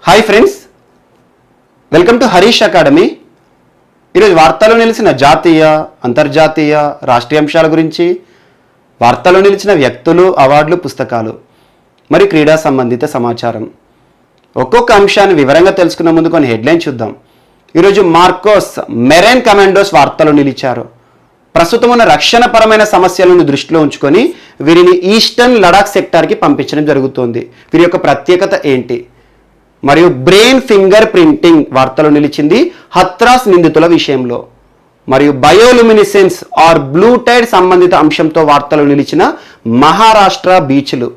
Hi friends, welcome to Harish academy. ఈరోజు వార్తల్లో నిలిచిన జాతీయ, అంతర్జాతీయ, రాష్ట్రీయ అంశాల గురించి, వార్తల్లో నిలిచిన వ్యక్తులు, అవార్డులు, పుస్తకాలు మరియు క్రీడా సంబంధిత సమాచారం ఒక్కొక్క అంశాన్ని వివరంగా తెలుసుకునే ముందు కొన్ని హెడ్లైన్ చూద్దాం. ఈరోజు మార్కోస్ మెరైన్ కమాండోస్ వార్తల్లో నిలిచారు. ప్రస్తుతం ఉన్న రక్షణపరమైన సమస్యలను దృష్టిలో ఉంచుకొని వీరిని ఈస్టర్న్ లడాక్ సెక్టార్కి పంపించడం జరుగుతోంది. వీరి యొక్క ప్రత్యేకత ఏంటి? మరియు బ్రెయిన్ ఫింగర్ ప్రింటింగ్ వార్తలో నిలిచింది హత్రాస్ నిందితుల విషయంలో. మరియు బయోలుమినిసెన్స్ ఆర్ బ్లూ టైడ్ సంబంధిత అంశంతో వార్తలు నిలిచిన మహారాష్ట్ర బీచ్లు.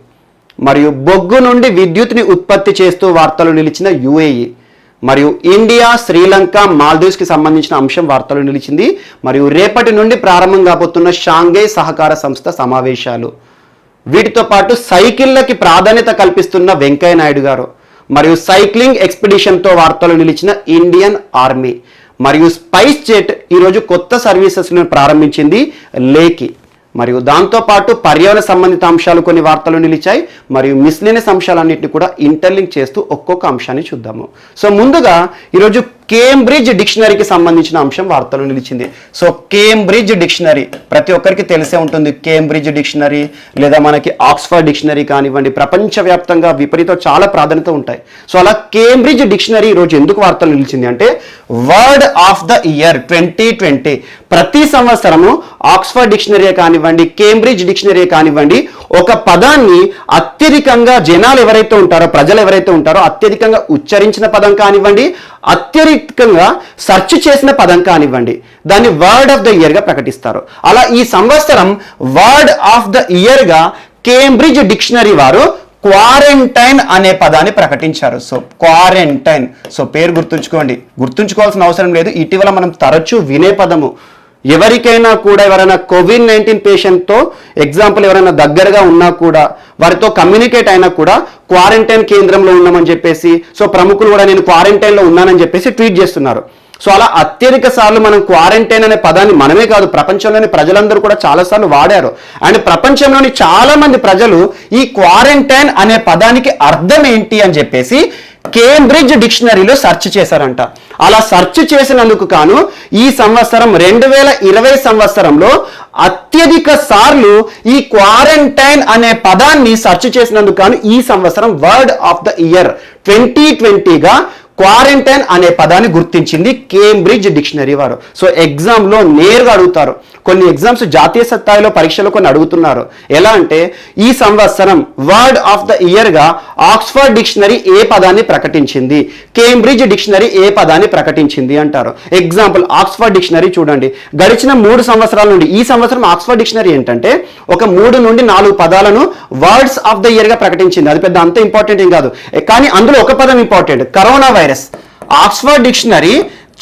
మరియు బొగ్గు నుండి విద్యుత్ని ఉత్పత్తి చేస్తూ వార్తలు నిలిచిన యుఏఈ. మరియు ఇండియా, శ్రీలంక, మాల్దీవ్స్కి సంబంధించిన అంశం వార్తలు నిలిచింది. మరియు రేపటి నుండి ప్రారంభం కాబోతున్న షాంఘై సహకార సంస్థ సమావేశాలు. వీటితో పాటు సైకిళ్ళకి ప్రాధాన్యత కల్పిస్తున్న వెంకయ్య నాయుడు గారు. మరియు సైక్లింగ్ ఎక్స్పిడిషన్తో వార్తలు నిలిచిన ఇండియన్ ఆర్మీ. మరియు స్పైస్ జెట్ ఈరోజు కొత్త సర్వీసెస్ను ప్రారంభించింది లేకి. మరియు దాంతోపాటు పర్యావరణ సంబంధిత అంశాలు కొన్ని వార్తలు నిలిచాయి. మరియు మిస్లీనియస్ అంశాలన్నింటినీ కూడా ఇంటర్లింక్ చేస్తూ ఒక్కొక్క అంశాన్ని చూద్దాము. సో ముందుగా ఈరోజు కేంబ్రిడ్జ్ డిక్షనరీకి సంబంధించిన అంశం వార్తలు నిలిచింది. సో కేంబ్రిడ్జ్ డిక్షనరీ ప్రతి ఒక్కరికి తెలిసే ఉంటుంది. కేంబ్రిడ్జ్ డిక్షనరీ లేదా మనకి ఆక్స్ఫర్డ్ డిక్షనరీ కానివ్వండి, ప్రపంచవ్యాప్తంగా విపరీత చాలా ప్రాధాన్యత ఉంటాయి. సో అలా కేంబ్రిడ్జ్ డిక్షనరీ ఈరోజు ఎందుకు వార్తలు నిలిచింది అంటే వర్డ్ ఆఫ్ ద ఇయర్ 2020. ప్రతి సంవత్సరము ఆక్స్ఫర్డ్ డిక్షనరీ కానివ్వండి, కేంబ్రిడ్జ్ డిక్షనరీ కానివ్వండి, ఒక పదాన్ని అత్యధికంగా జనాలు ఎవరైతే ఉంటారో, ప్రజలు ఎవరైతే ఉంటారో అత్యధికంగా ఉచ్చరించిన పదం కానివ్వండి, అత్యధికంగా సెర్చ్ చేసిన పదం కానివ్వండి, దాన్ని వర్డ్ ఆఫ్ ద ఇయర్గా ప్రకటిస్తారు. అలా ఈ సంవత్సరం వర్డ్ ఆఫ్ ద ఇయర్గా కేంబ్రిడ్జ్ డిక్షనరీ వారు క్వారంటైన్ అనే పదాన్ని ప్రకటించారు. సో క్వారంటైన్, సో పేరు గుర్తుంచుకోవాల్సిన అవసరం లేదు. ఇటీవల మనం తరచూ వినే పదము. ఎవరికైనా కూడా ఎవరైనా COVID-19 పేషెంట్తో ఎగ్జాంపుల్ ఎవరైనా దగ్గరగా ఉన్నా కూడా, వారితో కమ్యూనికేట్ అయినా కూడా క్వారంటైన్ కేంద్రంలో ఉన్నామని చెప్పేసి, సో ప్రముఖులు కూడా నేను క్వారంటైన్లో ఉన్నానని చెప్పేసి ట్వీట్ చేస్తున్నారు. సో అలా అత్యధిక సార్లు మనం క్వారంటైన్ అనే పదాన్ని మనమే కాదు ప్రపంచంలోని ప్రజలందరూ కూడా చాలాసార్లు వాడారు. అండ్ ప్రపంచంలోని చాలా మంది ప్రజలు ఈ క్వారంటైన్ అనే పదానికి అర్థం ఏంటి అని చెప్పేసి కేంబ్రిడ్జ్ డిక్షనరీలో సెర్చ్ చేశారంట. అలా సెర్చ్ చేసినందుకు కాను ఈ సంవత్సరం 2020 సంవత్సరంలో అత్యధిక సార్లు ఈ క్వారంటైన్ అనే పదాన్ని సెర్చ్ చేసినందుకు కాను ఈ సంవత్సరం వర్డ్ ఆఫ్ ద ఇయర్ 2020గా క్వారంటైన్ అనే పదాన్ని గుర్తించింది కేంబ్రిడ్జ్ డిక్షనరీ వారు. సో ఎగ్జామ్లో నేరుగా అడుగుతారు. కొన్ని ఎగ్జామ్స్ జాతీయ స్థాయిలో పరీక్షలు కొన్ని అడుగుతున్నారు. ఎలా అంటే ఈ సంవత్సరం వర్డ్ ఆఫ్ ద ఇయర్గా ఆక్స్ఫర్డ్ డిక్షనరీ ఏ పదాన్ని ప్రకటించింది, కేంబ్రిడ్జ్ డిక్షనరీ ఏ పదాన్ని ప్రకటించింది అంటారు. ఎగ్జాంపుల్ ఆక్స్ఫర్డ్ డిక్షనరీ చూడండి, గడిచిన 3 సంవత్సరాల నుండి ఈ సంవత్సరం ఆక్స్ఫర్డ్ డిక్షనరీ ఏంటంటే ఒక 3 నుండి 4 పదాలను వర్డ్స్ ఆఫ్ ద ఇయర్గా ప్రకటించింది. అది పెద్ద అంత ఇంపార్టెంట్ ఏం కాదు, కానీ అందులో ఒక పదం important, corona virus. Oxford dictionary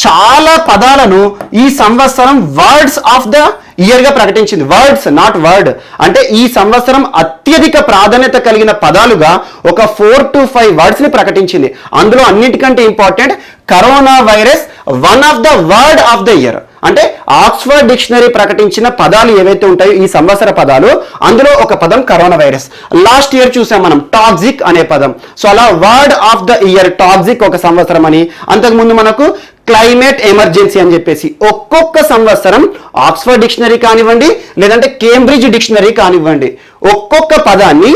చాలా పదాలను ఈ సంవత్సరం వర్డ్స్ ఆఫ్ ద ఇయర్గా ప్రకటించింది. Words, not word. అంటే ఈ సంవత్సరం అత్యధిక ప్రాధాన్యత కలిగిన పదాలుగా ఒక 4 to 5 వర్డ్స్ని ప్రకటించింది. అందులో అన్నిటికంటే important corona virus one of the word of the year. అంటే ఆక్స్ఫర్డ్ డిక్షనరీ ప్రకటించిన పదాలు ఏవైతే ఉంటాయో ఈ సంవత్సర పదాలు, అందులో ఒక పదం కరోనా వైరస్. లాస్ట్ ఇయర్ చూసాం మనం టాక్సిక్ అనే పదం. సో అలా word of the year toxic ఒక సంవత్సరం అని, అంతకుముందు మనకు క్లైమేట్ ఎమర్జెన్సీ అని చెప్పేసి ఒక్కొక్క సంవత్సరం ఆక్స్ఫర్డ్ డిక్షనరీ కానివ్వండి లేదంటే కేంబ్రిడ్జ్ డిక్షనరీ కానివ్వండి ఒక్కొక్క పదాన్ని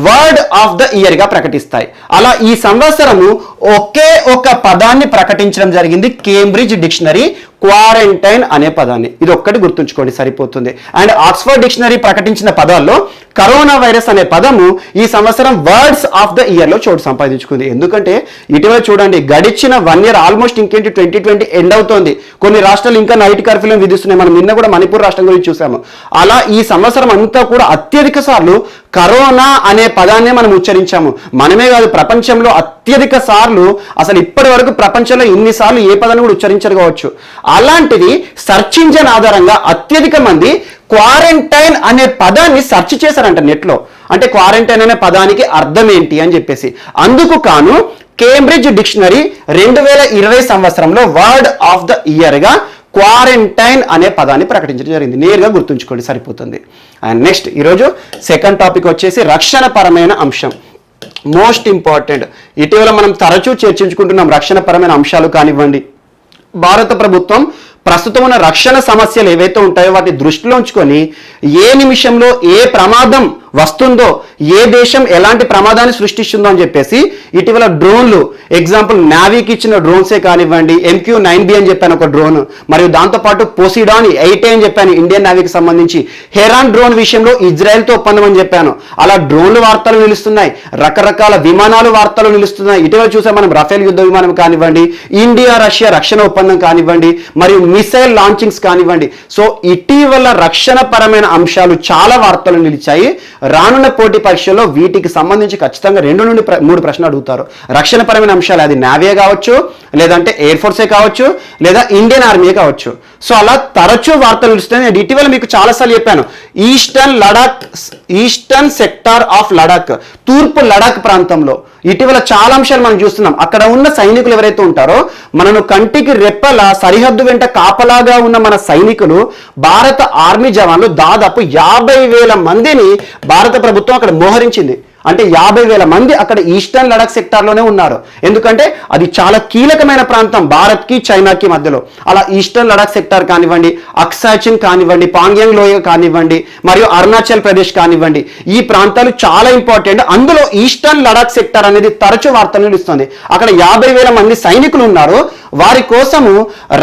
వర్డ్ ఆఫ్ ద ఇయర్గా ప్రకటిస్తాయి. అలా ఈ సంవత్సరము ఒకే ఒక పదాన్ని ప్రకటించడం జరిగింది కేంబ్రిడ్జ్ డిక్షనరీ, క్వారంటైన్ అనే పదాన్ని. ఇది ఒక్కటి గుర్తుంచుకోండి సరిపోతుంది. అండ్ ఆక్స్ఫర్డ్ డిక్షనరీ ప్రకటించిన పదాల్లో కరోనా వైరస్ అనే పదము ఈ సంవత్సరం వర్డ్స్ ఆఫ్ ద ఇయర్లో చోటు సంపాదించుకుంది. ఎందుకంటే ఇటీవల చూడండి, గడిచిన 1 year ఆల్మోస్ట్ ఇంకేంటి 2020 ఎండ్ అవుతోంది. కొన్ని రాష్ట్రాలు ఇంకా నైట్ కర్ఫ్యూలను విధిస్తున్నాయి. మనం నిన్న కూడా మణిపూర్ రాష్ట్రం గురించి చూసాము. అలా ఈ సంవత్సరం అంతా కూడా అత్యధిక సార్లు కరోనా అనే పదాన్నే మనం ఉచ్చరించాము. మనమే కాదు ప్రపంచంలో అత్యధిక సార్లు, అసలు ఇప్పటి వరకు ప్రపంచంలో ఇన్నిసార్లు ఏ పదాన్ని కూడా ఉచ్చరించరు కావచ్చు. అలాంటిది సెర్చ్ ఇంజిన్ ఆధారంగా అత్యధిక మంది క్వారంటైన్ అనే పదాన్ని సెర్చ్ చేశారంట నెట్లో. అంటే క్వారంటైన్ అనే పదానికి అర్థం ఏంటి అని చెప్పేసి. అందుకు కాను కేంబ్రిడ్జ్ డిక్షనరీ 2020 సంవత్సరంలో వర్డ్ ఆఫ్ ద ఇయర్గా క్వారంటైన్ అనే పదాన్ని ప్రకటించడం జరిగింది. నేరుగా గుర్తుంచుకోండి సరిపోతుంది. అండ్ నెక్స్ట్ ఈరోజు సెకండ్ టాపిక్ వచ్చేసి రక్షణపరమైన అంశం. మోస్ట్ ఇంపార్టెంట్ ఇటీవల మనం తరచూ చర్చించుకుంటున్నాం రక్షణపరమైన అంశాలు కానివ్వండి. భారత ప్రభుత్వం ప్రస్తుతం ఉన్న రక్షణ సమస్యలు ఏవైతే ఉంటాయో వాటిని దృష్టిలో ఉంచుకొని ఏ నిమిషంలో ఏ ప్రమాదం వస్తుందో, ఏ దేశం ఎలాంటి ప్రమాదాన్ని సృష్టిస్తుందో అని చెప్పేసి ఇటీవల డ్రోన్లు, ఎగ్జాంపుల్ నావీకి ఇచ్చిన డ్రోన్సే కానివ్వండి, MQ-9B అని చెప్పాను ఒక డ్రోన్, మరియు దాంతోపాటు పోసిడాన్ 8A అని చెప్పాను ఇండియన్ నావీకి సంబంధించి, హెరాన్ డ్రోన్ విషయంలో ఇజ్రాయెల్తో ఒప్పందం అని చెప్పాను. అలా డ్రోన్లు వార్తలు నిలుస్తున్నాయి, రకరకాల విమానాలు వార్తలు నిలుస్తున్నాయి. ఇటీవల చూసే మనం రఫేల్ యుద్ధ విమానం కానివ్వండి, ఇండియా రష్యా రక్షణ ఒప్పందం కానివ్వండి, మరియు మిసైల్ లాంచింగ్స్ కానివ్వండి. సో ఇటీవల రక్షణ పరమైన అంశాలు చాలా వార్తలు నిలిచాయి. రానున్న పోటీ పరీక్షల్లో వీటికి సంబంధించి ఖచ్చితంగా 2 నుండి 3 ప్రశ్నలు అడుగుతారు. రక్షణ పరమైన అంశాలు, అది నావీ కావచ్చు, లేదంటే ఎయిర్ ఫోర్సే కావచ్చు, లేదా ఇండియన్ ఆర్మీ కావచ్చు. సో అలా తరచూ వార్తలు నిలుస్తున్నాయి. నేను ఇటీవల మీకు చాలాసార్లు చెప్పాను, ఈస్టర్న్ సెక్టార్ ఆఫ్ లడాక్, తూర్పు లడాక్ ప్రాంతంలో ఇటీవల చాలా అంశాలు మనం చూస్తున్నాం. అక్కడ ఉన్న సైనికులు ఎవరైతే ఉంటారో, మనను కంటికి రెప్పల సరిహద్దు వెంట కాపలాగా ఉన్న మన సైనికులు, భారత ఆర్మీ జవాన్లు దాదాపు 50,000 మందిని భారత ప్రభుత్వం అక్కడ మోహరించింది. అంటే 50,000 మంది అక్కడ ఈస్టర్న్ లడాక్ సెక్టార్లోనే ఉన్నారు. ఎందుకంటే అది చాలా కీలకమైన ప్రాంతం భారత్కి చైనాకి మధ్యలో. అలా ఈస్టర్న్ లడాక్ సెక్టార్ కానివ్వండి, అక్సాచిన్ కానివ్వండి, పాంగ్యాంగ్ లోయ కానివ్వండి, మరియు అరుణాచల్ ప్రదేశ్ కానివ్వండి, ఈ ప్రాంతాలు చాలా ఇంపార్టెంట్. అందులో ఈస్టర్న్ లడాక్ సెక్టార్ అనేది తరచూ వార్తలు నిలుస్తుంది. అక్కడ 50,000 మంది సైనికులు ఉన్నారు. వారి కోసము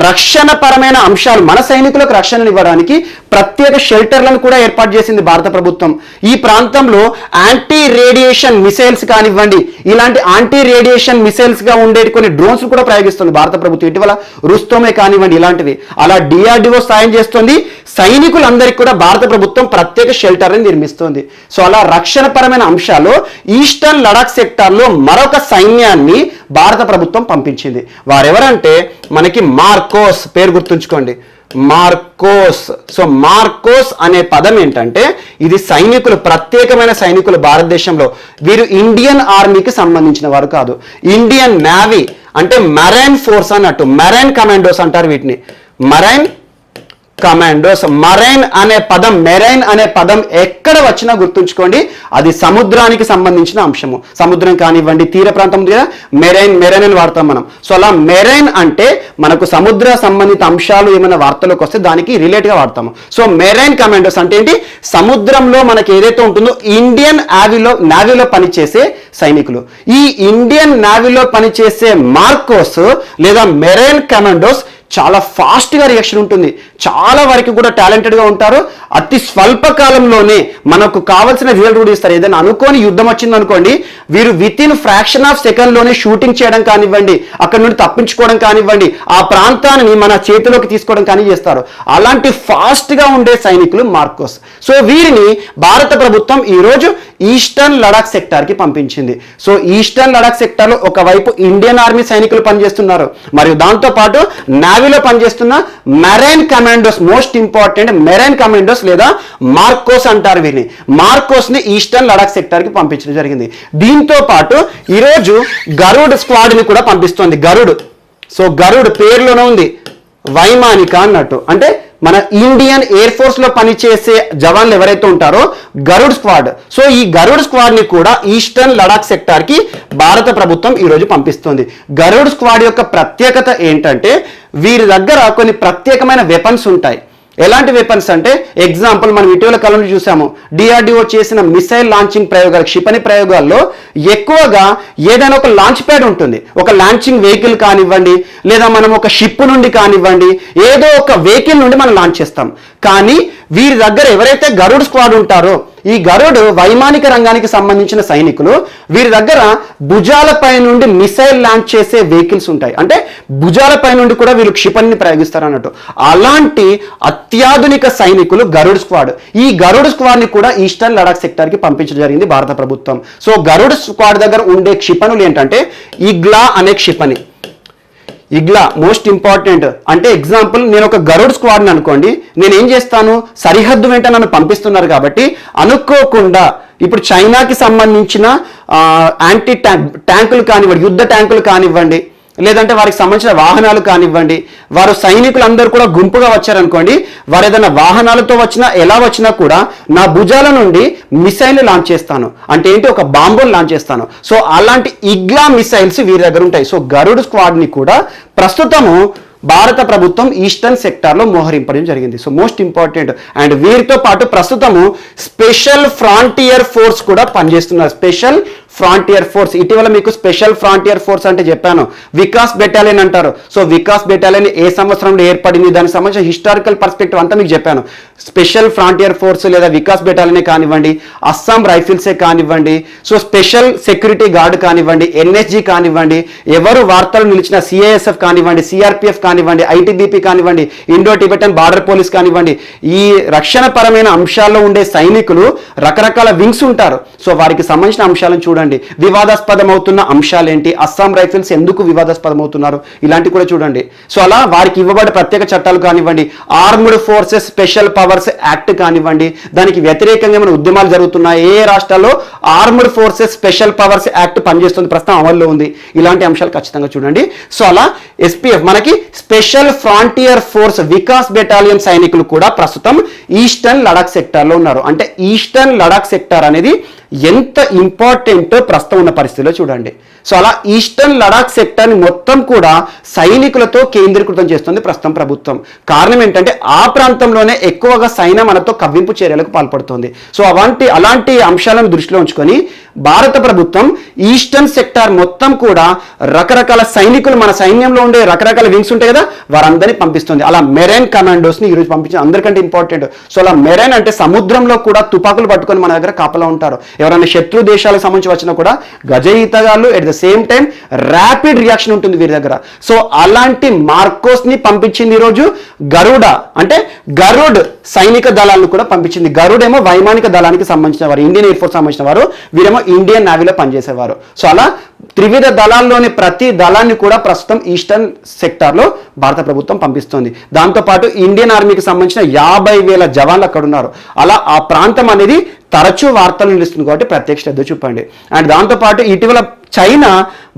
రక్షణ పరమైన అంశాలు, మన సైనికులకు రక్షణను ఇవ్వడానికి ప్రత్యేక షెల్టర్లను కూడా ఏర్పాటు చేసింది భారత ప్రభుత్వం. ఈ ప్రాంతంలో యాంటీ రేడియేషన్ మిసైల్స్ కానివ్వండి, ఇలాంటి యాంటీ రేడియేషన్ మిసైల్స్ గా ఉండేటి కొన్ని డ్రోన్స్ కూడా ప్రయోగిస్తుంది భారత ప్రభుత్వం. ఇటీవల రుస్తోమే కానివ్వండి, ఇలాంటివి. అలా DRDO సాయం చేస్తుంది. సైనికులందరికీ కూడా భారత ప్రభుత్వం ప్రత్యేక షెల్టర్ని నిర్మిస్తుంది. సో అలా రక్షణ పరమైన అంశాలు ఈస్టర్న్ లడాక్ సెక్టార్లో మరొక సైన్యాన్ని భారత ప్రభుత్వం పంపించింది. వారెవరంటే మనకి మార్కోస్, పేరు గుర్తుంచుకోండి, మార్కోస్. సో మార్కోస్ అనే పదం ఏంటంటే, ఇది సైనికులు, ప్రత్యేకమైన సైనికులు భారతదేశంలో. వీరు ఇండియన్ ఆర్మీకి సంబంధించిన వారు కాదు, ఇండియన్ నేవీ అంటే మెరైన్ ఫోర్స్ అన్నట్టు, మెరైన్ కమాండోస్ అంటారు వీటిని, మెరైన్ కమాండోస్. మెరైన్ అనే పదం ఎక్కడ వచ్చినా గుర్తుంచుకోండి, అది సముద్రానికి సంబంధించిన అంశము. సముద్రం కానివ్వండి, తీర ప్రాంతం ఉంది కదా, మెరైన్ అని వాడతాం మనం. సో అలా మెరైన్ అంటే మనకు సముద్ర సంబంధిత అంశాలు ఏమైనా వార్తలకు వస్తే దానికి రిలేట్గా వాడతాము. సో మెరైన్ కమాండోస్ అంటే ఏంటి, సముద్రంలో మనకి ఏదైతే ఉంటుందో ఇండియన్ నావీలో పనిచేసే సైనికులు. ఈ ఇండియన్ నావీలో పనిచేసే మార్కోస్ లేదా మెరైన్ కమాండోస్ చాలా ఫాస్ట్గా రియాక్షన్ ఉంటుంది, చాలా వరకు కూడా టాలెంటెడ్గా ఉంటారు. అతి స్వల్ప కాలంలోనే మనకు కావాల్సిన రిజల్ట్ కూడా ఇస్తారు. ఏదైనా అనుకోని యుద్ధం వచ్చింది అనుకోండి, వీరు వితిన్ ఫ్రాక్షన్ ఆఫ్ సెకండ్లోనే షూటింగ్ చేయడం కానివ్వండి, అక్కడ నుండి తప్పించుకోవడం కానివ్వండి, ఆ ప్రాంతాన్ని మన చేతిలోకి తీసుకోవడం కానీ చేస్తారు. అలాంటి ఫాస్ట్గా ఉండే సైనికులు మార్కోస్. సో వీరిని భారత ప్రభుత్వం ఈరోజు ఈస్టర్న్ లడాక్ సెక్టార్కి పంపించింది. సో ఈస్టర్న్ లడాక్ సెక్టార్లో ఒకవైపు ఇండియన్ ఆర్మీ సైనికులు పనిచేస్తున్నారు, మరియు దాంతోపాటు నావీలో పనిచేస్తున్న marine commandos, most important marine commandos లేదా మార్కోస్ అంటారు వీరిని. మార్కోస్ని ఈస్టర్న్ లడాక్ సెక్టార్కి పంపించడం జరిగింది. దీంతో పాటు ఈరోజు గరుడ్ స్క్వాడ్ని కూడా పంపిస్తోంది. గరుడ్, సో గరుడ్ పేరులోనే ఉంది వైమానిక అన్నట్టు, అంటే మన ఇండియన్ ఎయిర్ ఫోర్స్ లో పనిచేసే జవాన్లు ఎవరైతే ఉంటారో గరుడ్ స్క్వాడ్. సో ఈ గరుడ్ స్క్వాడ్ ని కూడా ఈస్టర్న్ లడాక్ సెక్టార్ కి భారత ప్రభుత్వం ఈరోజు పంపిస్తుంది. గరుడ్ స్క్వాడ్ యొక్క ప్రత్యేకత ఏంటంటే, వీరి దగ్గర కొన్ని ప్రత్యేకమైన వెపన్స్ ఉంటాయి. ఎలాంటి వెపన్స్ అంటే, ఎగ్జాంపుల్ మనం ఇటీవల కాలంలో చూసాము, DRDO చేసిన మిసైల్ లాంచింగ్ ప్రయోగాలు, క్షిపణి ప్రయోగాల్లో ఎక్కువగా ఏదైనా ఒక లాంచ్ ప్యాడ్ ఉంటుంది, ఒక లాంచింగ్ వెహికల్ కానివ్వండి, లేదా మనం ఒక షిప్ నుండి కానివ్వండి, ఏదో ఒక వెహికల్ నుండి మనం లాంచ్ చేస్తాం. కానీ వీరి దగ్గర ఎవరైతే గరుడ్ స్క్వాడ్ ఉంటారో, ఈ గరుడ్ వైమానిక రంగానికి సంబంధించిన సైనికులు, వీరి దగ్గర భుజాలపై నుండి మిసైల్ లాంచ్ చేసే వెహికల్స్ ఉంటాయి. అంటే భుజాలపై నుండి కూడా వీళ్ళు క్షిపణిని ప్రయోగిస్తారు అన్నట్టు. అలాంటి అత్యాధునిక సైనికులు గరుడ్ స్క్వాడ్. ఈ గరుడ్ స్క్వాడ్ ని కూడా ఈస్టర్న్ లడాక్ సెక్టార్ కి పంపించడం జరిగింది భారత ప్రభుత్వం. సో గరుడ్ స్క్వాడ్ దగ్గర ఉండే క్షిపణులు ఏంటంటే ఇగ్లా అనే క్షిపణి. ఇగ్లా మోస్ట్ ఇంపార్టెంట్. అంటే ఎగ్జాంపుల్, నేను ఒక గరుడ్ స్క్వాడ్ని అనుకోండి, నేను ఏం చేస్తాను, సరిహద్దు వెంట నన్ను పంపిస్తున్నారు కాబట్టి అనుకోకుండా ఇప్పుడు చైనాకి సంబంధించిన యాంటీ ట్యాంకులు కానివ్వండి, యుద్ధ ట్యాంకులు కానివ్వండి, లేదంటే వారికి సంబంధించిన వాహనాలు కానివ్వండి, వారు సైనికులందరూ కూడా గుంపుగా వచ్చారనుకోండి, వారు ఏదైనా వాహనాలతో వచ్చినా ఎలా వచ్చినా కూడా నా భుజాల నుండి మిసైల్ లాంచ్ చేస్తాను, అంటే ఏంటి ఒక బాంబులు లాంచ్ చేస్తాను. సో అలాంటి ఇగ్లా మిసైల్స్ వీరి దగ్గర ఉంటాయి. సో గరుడ్ స్క్వాడ్ని కూడా ప్రస్తుతము భారత ప్రభుత్వం ఈస్టర్న్ సెక్టార్లో మోహరింపడం జరిగింది. So most important. అండ్ వీరితో పాటు ప్రస్తుతము స్పెషల్ ఫ్రాంటియర్ ఫోర్స్ కూడా పనిచేస్తున్నారు. స్పెషల్ ఫ్రాంటియర్ ఫోర్స్, ఇటీవల మీకు స్పెషల్ ఫ్రాంటియర్ ఫోర్స్ అంటే చెప్పాను, వికాస్ బెటాలియన్ అంటారు. సో వికాస్ బెటాలియన్ ఏ సంవత్సరంలో ఏర్పడింది, దానికి సంబంధించిన హిస్టారికల్ పర్స్పెక్టివ్ అంతా మీకు చెప్పాను. స్పెషల్ ఫ్రాంటియర్ ఫోర్స్ లేదా వికాస్ బెటాలియనే కానివ్వండి, అస్సాం రైఫిల్సే కానివ్వండి, సో స్పెషల్ సెక్యూరిటీ గార్డ్ కానివ్వండి, ఎన్ఎస్జీ కానివ్వండి, ఎవరు వార్తలు నిలిచిన సిఐఎస్ఎఫ్ కానివ్వండి, సిఆర్పిఎఫ్ కానివ్వండి, ఐటీబీపీ కానివ్వండి, ఇండో టిబెటన్ బార్డర్ పోలీస్ కానివ్వండి, ఈ రక్షణ పరమైన అంశాల్లో ఉండే సైనికులు రకరకాల వింగ్స్ ఉంటారు. సో వారికి సంబంధించిన అంశాలను చూడండి. వివాదాస్పదం అవుతున్న అంశాలు ఏంటి, అస్సాం రైఫిల్స్ ఎందుకు వివాదాస్పదం అవుతున్నారు, ఇలాంటి కూడా చూడండి. సో అలా వారికి ఇవ్వబడే ప్రత్యేక చట్టాలు కానివ్వండి, armed forces special powers act కానివ్వండి, దానికి వ్యతిరేకంగా మన ఉద్యమాలు జరుగుతున్నాయి. ఏ రాష్ట్రాల్లో armed forces special powers act పనిచేస్తుంది, ప్రస్తుతం అమల్లో ఉంది, ఇలాంటి అంశాలు ఖచ్చితంగా చూడండి. సో అలా ఎస్పీఎఫ్ మనకి special frontier force Vikas battalion సైనికులు కూడా ప్రస్తుతం ఈస్టర్న్ లడాక్ సెక్టార్లో ఉన్నారు. అంటే ఈస్టర్న్ లడాక్ సెక్టార్ అనేది ఎంత ఇంపార్టెంట్ ప్రస్తుతం ఉన్న పరిస్థితిలో చూడండి. సో అలా ఈస్టర్న్ లడాక్ సెక్టార్ని మొత్తం కూడా సైనికులతో కేంద్రీకృతం చేస్తుంది ప్రస్తుతం ప్రభుత్వం. కారణం ఏంటంటే ఆ ప్రాంతంలోనే ఎక్కువగా సైన్యం మనతో కవ్వింపు చర్యలకు పాల్పడుతుంది. సో అలాంటి అంశాలను దృష్టిలో ఉంచుకొని భారత ప్రభుత్వం ఈస్టర్న్ సెక్టార్ మొత్తం కూడా రకరకాల సైనికులు, మన సైన్యంలో ఉండే రకరకాల వింగ్స్ ఉంటాయి కదా, వారందరినీ పంపిస్తుంది. అలా మెరైన్ కమాండోస్ని ఈరోజు పంపించింది. అందరికంటే ఇంపార్టెంట్. సో అలా మెరైన్ అంటే సముద్రంలో కూడా తుపాకులు పట్టుకొని మన దగ్గర కాపలా ఉంటారు. ఎవరైనా శత్రు దేశాలకు సంబంధించి వచ్చినా కూడా గజ ఈతగాళ్ళు, at the same time rapid reaction ఉంటుంది వీరి దగ్గర. సో అలాంటి మార్కోస్ ని పంపించింది ఈరోజు గరుడ, అంటే గరుడ్ సైనిక దళాలను కూడా పంపించింది. గరుడ్ ఏమో వైమానిక దళానికి సంబంధించిన వారు, ఇండియన్ ఎయిర్ ఫోర్స్ సంబంధించిన వారు, వీరేమో ఇండియన్ నేవీలో పనిచేసేవారు. సో అలా త్రివిధ దళాల్లోని ప్రతి దళాన్ని కూడా ప్రస్తుతం ఈస్టర్న్ సెక్టార్లో భారత ప్రభుత్వం పంపిస్తుంది. దాంతోపాటు ఇండియన్ ఆర్మీకి సంబంధించిన 50,000 జవాన్లు అక్కడ ఉన్నారు. అలా ఆ ప్రాంతం అనేది తరచూ వార్తలు నిలుస్తుంది కాబట్టి ప్రత్యేక శ్రద్ధ చూపండి. అండ్ దాంతోపాటు ఇటీవల చైనా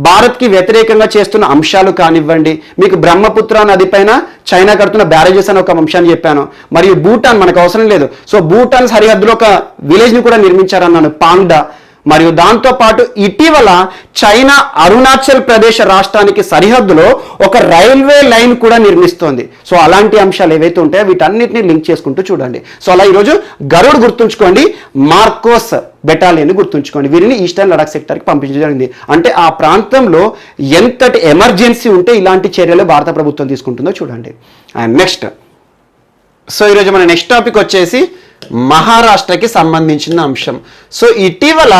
భారత్కి వ్యతిరేకంగా చేస్తున్న అంశాలు కానివ్వండి, మీకు బ్రహ్మపుత్ర నది పైన చైనా కడుతున్న బ్యారేజెస్ అని ఒక అంశాన్ని చెప్పాను. మరియు భూటాన్ మనకు అవసరం లేదు. సో భూటాన్ సరిహద్దులో ఒక విలేజ్ని కూడా నిర్మించారన్నాను, పాంగ్డా. మరియు దాంతోపాటు ఇటీవల చైనా అరుణాచల్ ప్రదేశ్ రాష్ట్రానికి సరిహద్దులో ఒక రైల్వే లైన్ కూడా నిర్మిస్తోంది. సో అలాంటి అంశాలు ఏవైతే ఉంటాయో వీటన్నిటిని లింక్ చేసుకుంటూ చూడండి. సో అలా ఈరోజు గరుడ్ గుర్తుంచుకోండి, మార్కోస్ బెటాలియన్ గుర్తుంచుకోండి. వీరిని ఈస్టర్న్ లడాక్ సెక్టార్కి పంపించడం జరిగింది. అంటే ఆ ప్రాంతంలో ఎంతటి ఎమర్జెన్సీ ఉంటే ఇలాంటి చర్యలు భారత ప్రభుత్వం తీసుకుంటుందో చూడండి. అండ్ నెక్స్ట్, సో ఈరోజు మన నెక్స్ట్ టాపిక్ వచ్చేసి మహారాష్ట్రకి సంబంధించిన అంశం. సో ఇటీవల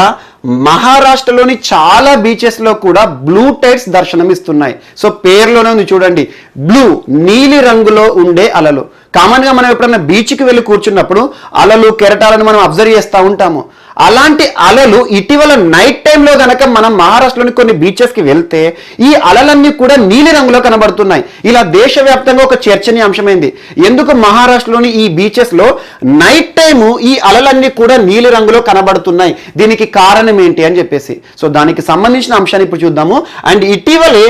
మహారాష్ట్రలోని చాలా బీచెస్లో కూడా బ్లూ టైడ్స్ దర్శనమిస్తున్నాయి. సో పేరులోనే ఉంది చూడండి, బ్లూ, నీలి రంగులో ఉండే అలలు. కామన్గా మనం ఎప్పుడైనా బీచ్కి వెళ్ళి కూర్చున్నప్పుడు అలలు, కెరటాలను మనం అబ్జర్వ్ చేస్తూ ఉంటాము. అలాంటి అలలు ఇటీవల నైట్ టైంలో కనుక మనం మహారాష్ట్రలోని కొన్ని బీచెస్కి వెళ్తే ఈ అలలన్నీ కూడా నీలి రంగులో కనబడుతున్నాయి. ఇలా దేశవ్యాప్తంగా ఒక చర్చనీయాంశమైంది. ఎందుకు మహారాష్ట్రలోని ఈ బీచెస్లో నైట్ టైము ఈ అలలన్నీ కూడా నీలి రంగులో కనబడుతున్నాయి, దీనికి కారణం ఏంటి అని చెప్పేసి. సో దానికి సంబంధించిన అంశాన్ని ఇప్పుడు చూద్దాము. అండ్ ఇటీవలే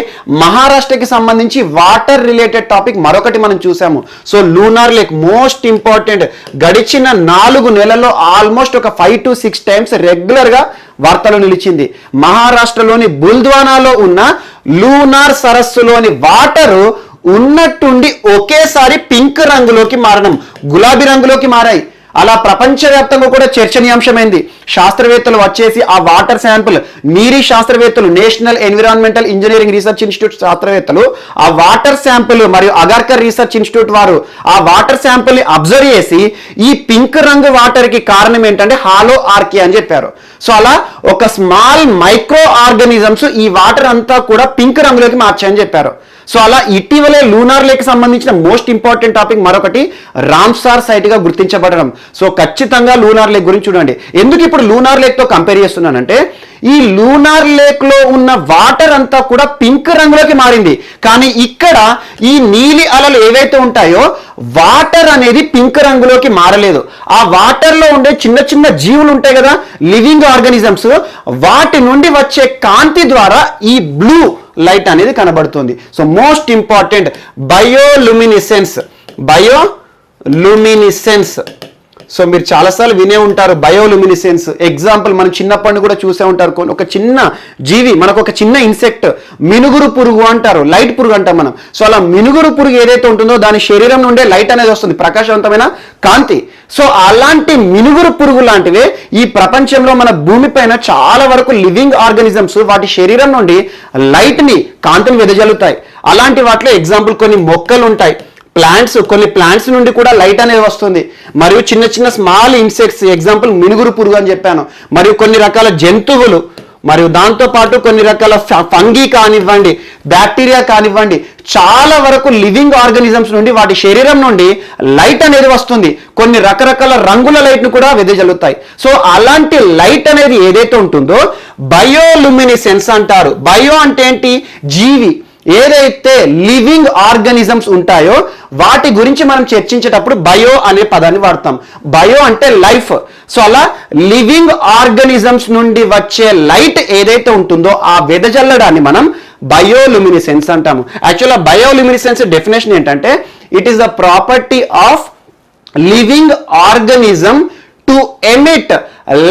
మహారాష్ట్రకి సంబంధించి వాటర్ రిలేటెడ్ టాపిక్ మరొకటి మనం చూసాము. So lunar lake most important. గడిచిన 4 నెలల్లో ఆల్మోస్ట్ ఒక 5 to 6 టైమ్స్ రెగ్యులర్ గా వార్తలు నిలిచింది. మహారాష్ట్రలోని బుల్ద్వానాలో ఉన్న లూనార్ సరస్సులోని వాటరు ఉన్నట్టుండి ఒకేసారి పింక్ రంగులోకి మారడం, గులాబీ రంగులోకి మారాయి. అలా ప్రపంచవ్యాప్తంగా కూడా చర్చనీయాంశమైంది. శాస్త్రవేత్తలు వచ్చేసి ఆ వాటర్ శాంపుల్, నీరి శాస్త్రవేత్తలు, national environmental engineering research institute శాస్త్రవేత్తలు ఆ వాటర్ శాంపుల్ మరియు అగార్కర్ రీసెర్చ్ ఇన్స్టిట్యూట్ వారు ఆ వాటర్ శాంపుల్ ని అబ్జర్వ్ చేసి ఈ పింక్ రంగు వాటర్ కి కారణం ఏంటంటే హాలో ఆర్కియా అని చెప్పారు. సో అలా ఒక స్మాల్ మైక్రో ఆర్గానిజమ్స్ ఈ వాటర్ అంతా కూడా పింక్ రంగులోకి మార్చాయని చెప్పారు. సో అలా ఇటీవలే లూనార్ లేక్ సంబంధించిన మోస్ట్ ఇంపార్టెంట్ టాపిక్ మరొకటి రామ్సార్ సైట్ గా గుర్తించబడడం. సో ఖచ్చితంగా లూనార్ లేక్ గురించి చూడండి. ఎందుకు ఇప్పుడు లూనార్ లేక్ తో కంపేర్ చేస్తున్నానంటే ఈ లూనార్ లేక్ లో ఉన్న వాటర్ అంతా కూడా పింక్ రంగులోకి మారింది. కానీ ఇక్కడ ఈ నీలి అలలు ఏవైతే ఉంటాయో వాటర్ అనేది పింక్ రంగులోకి మారలేదు. ఆ వాటర్ లో ఉండే చిన్న చిన్న జీవులు ఉంటాయి కదా, లివింగ్ ఆర్గానిజమ్స్, వాటి నుండి వచ్చే కాంతి ద్వారా ఈ బ్లూ లైట్ అనేది కనబడుతుంది. So most important bioluminescence. So మీరు చాలాసార్లు వినే ఉంటారు బయోలుమినిసెన్స్. ఎగ్జాంపుల్ మనం చిన్నప్పటి కూడా చూసే ఉంటారు. ఒక చిన్న జీవి, మనకు ఒక చిన్న ఇన్సెక్ట్, మినుగురు పురుగు అంటారు, లైట్ పురుగు అంటాం మనం. సో అలా మినుగురు పురుగు ఏదైతే ఉంటుందో దాని శరీరం నుండే లైట్ అనేది వస్తుంది, ప్రకాశవంతమైన కాంతి. సో అలాంటి మినుగురు పురుగు లాంటివే ఈ ప్రపంచంలో మన భూమి పైన చాలా వరకు లివింగ్ ఆర్గానిజమ్స్ వాటి శరీరం నుండి లైట్ని, కాంతిని వెదజల్లుతాయి. అలాంటి వాటిలో ఎగ్జాంపుల్ కొన్ని మొక్కలు ఉంటాయి, కొన్ని ప్లాంట్స్ నుండి కూడా లైట్ అనేది వస్తుంది. మరియు చిన్న చిన్న స్మాల్ ఇన్సెక్ట్స్, ఎగ్జాంపుల్ మినుగురు పురుగు అని చెప్పాను. మరియు కొన్ని రకాల జంతువులు, మరియు దాంతోపాటు కొన్ని రకాల ఫంగీ కానివ్వండి, బ్యాక్టీరియా కానివ్వండి, చాలా వరకు లివింగ్ ఆర్గానిజమ్స్ నుండి వాటి శరీరం నుండి లైట్ అనేది వస్తుంది. కొన్ని రకరకాల రంగుల లైట్ను కూడా వెదజల్లుతాయి. సో అలాంటి లైట్ అనేది ఏదైతే ఉంటుందో బయోలుమినిసెన్స్ అంటారు. బయో అంటే ఏంటి? జీవి. ఏదైతే లివింగ్ ఆర్గానిజమ్స్ ఉంటాయో వాటి గురించి మనం చర్చించేటప్పుడు బయో అనే పదాన్ని వాడతాం. బయో అంటే లైఫ్. సో అలా లివింగ్ ఆర్గానిజమ్స్ నుండి వచ్చే లైట్ ఏదైతే ఉంటుందో ఆ వెదజల్లడాన్ని మనం బయోలుమినిసెన్స్ అంటాము. యాక్చువల్గా బయోలుమినిసెన్స్ డెఫినేషన్ ఏంటంటే it is the property of living organism to emit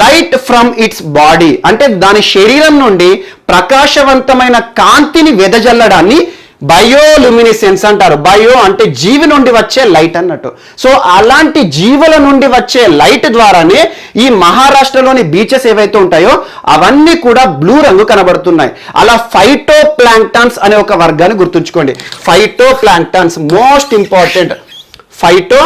light from it's body. అంటే దాని శరీరం నుండి ప్రకాశవంతమైన కాంతిని వెదజల్లడాన్ని బయోలుమినిసెన్స్ అంటారు. బయో అంటే జీవి నుండి వచ్చే లైట్ అన్నట్టు. సో అలాంటి జీవుల నుండి వచ్చే లైట్ ద్వారానే ఈ మహారాష్ట్రలోని బీచెస్ ఏవైతే ఉంటాయో అవన్నీ కూడా బ్లూ రంగు కనబడుతున్నాయి. అలా ఫైటో ప్లాంక్టన్స్ అనే ఒక వర్గాన్ని గుర్తుంచుకోండి. Phytoplanktons most important. Phyto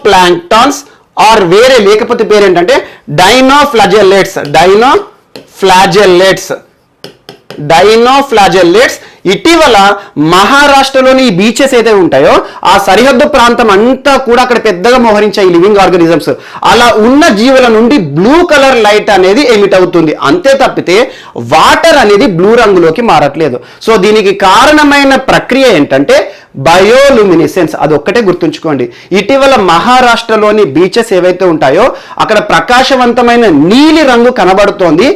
planktons are వేరే లేకపోతే పేరు ఏంటంటే డైనోఫ్లాజెల్లేట్స్. ఇటీవల మహారాష్ట్రలోని ఈ బీచెస్ ఏదైతే ఉంటాయో ఆ సరిహద్దు ప్రాంతం అంతా కూడా అక్కడ పెద్దగా మోహరించాయి లివింగ్ ఆర్గానిజమ్స్. అలా ఉన్న జీవుల నుండి బ్లూ కలర్ లైట్ అనేది ఎమిట్ అవుతుంది. అంతే తప్పితే వాటర్ అనేది బ్లూ రంగులోకి మారట్లేదు. సో దీనికి కారణమైన ప్రక్రియ ఏంటంటే బయోలుమినిసెన్స్. అది ఒక్కటే గుర్తుంచుకోండి. ఇటీవల మహారాష్ట్రలోని బీచెస్ ఏవైతే ఉంటాయో అక్కడ ప్రకాశవంతమైన నీలి రంగు కనబడుతోంది.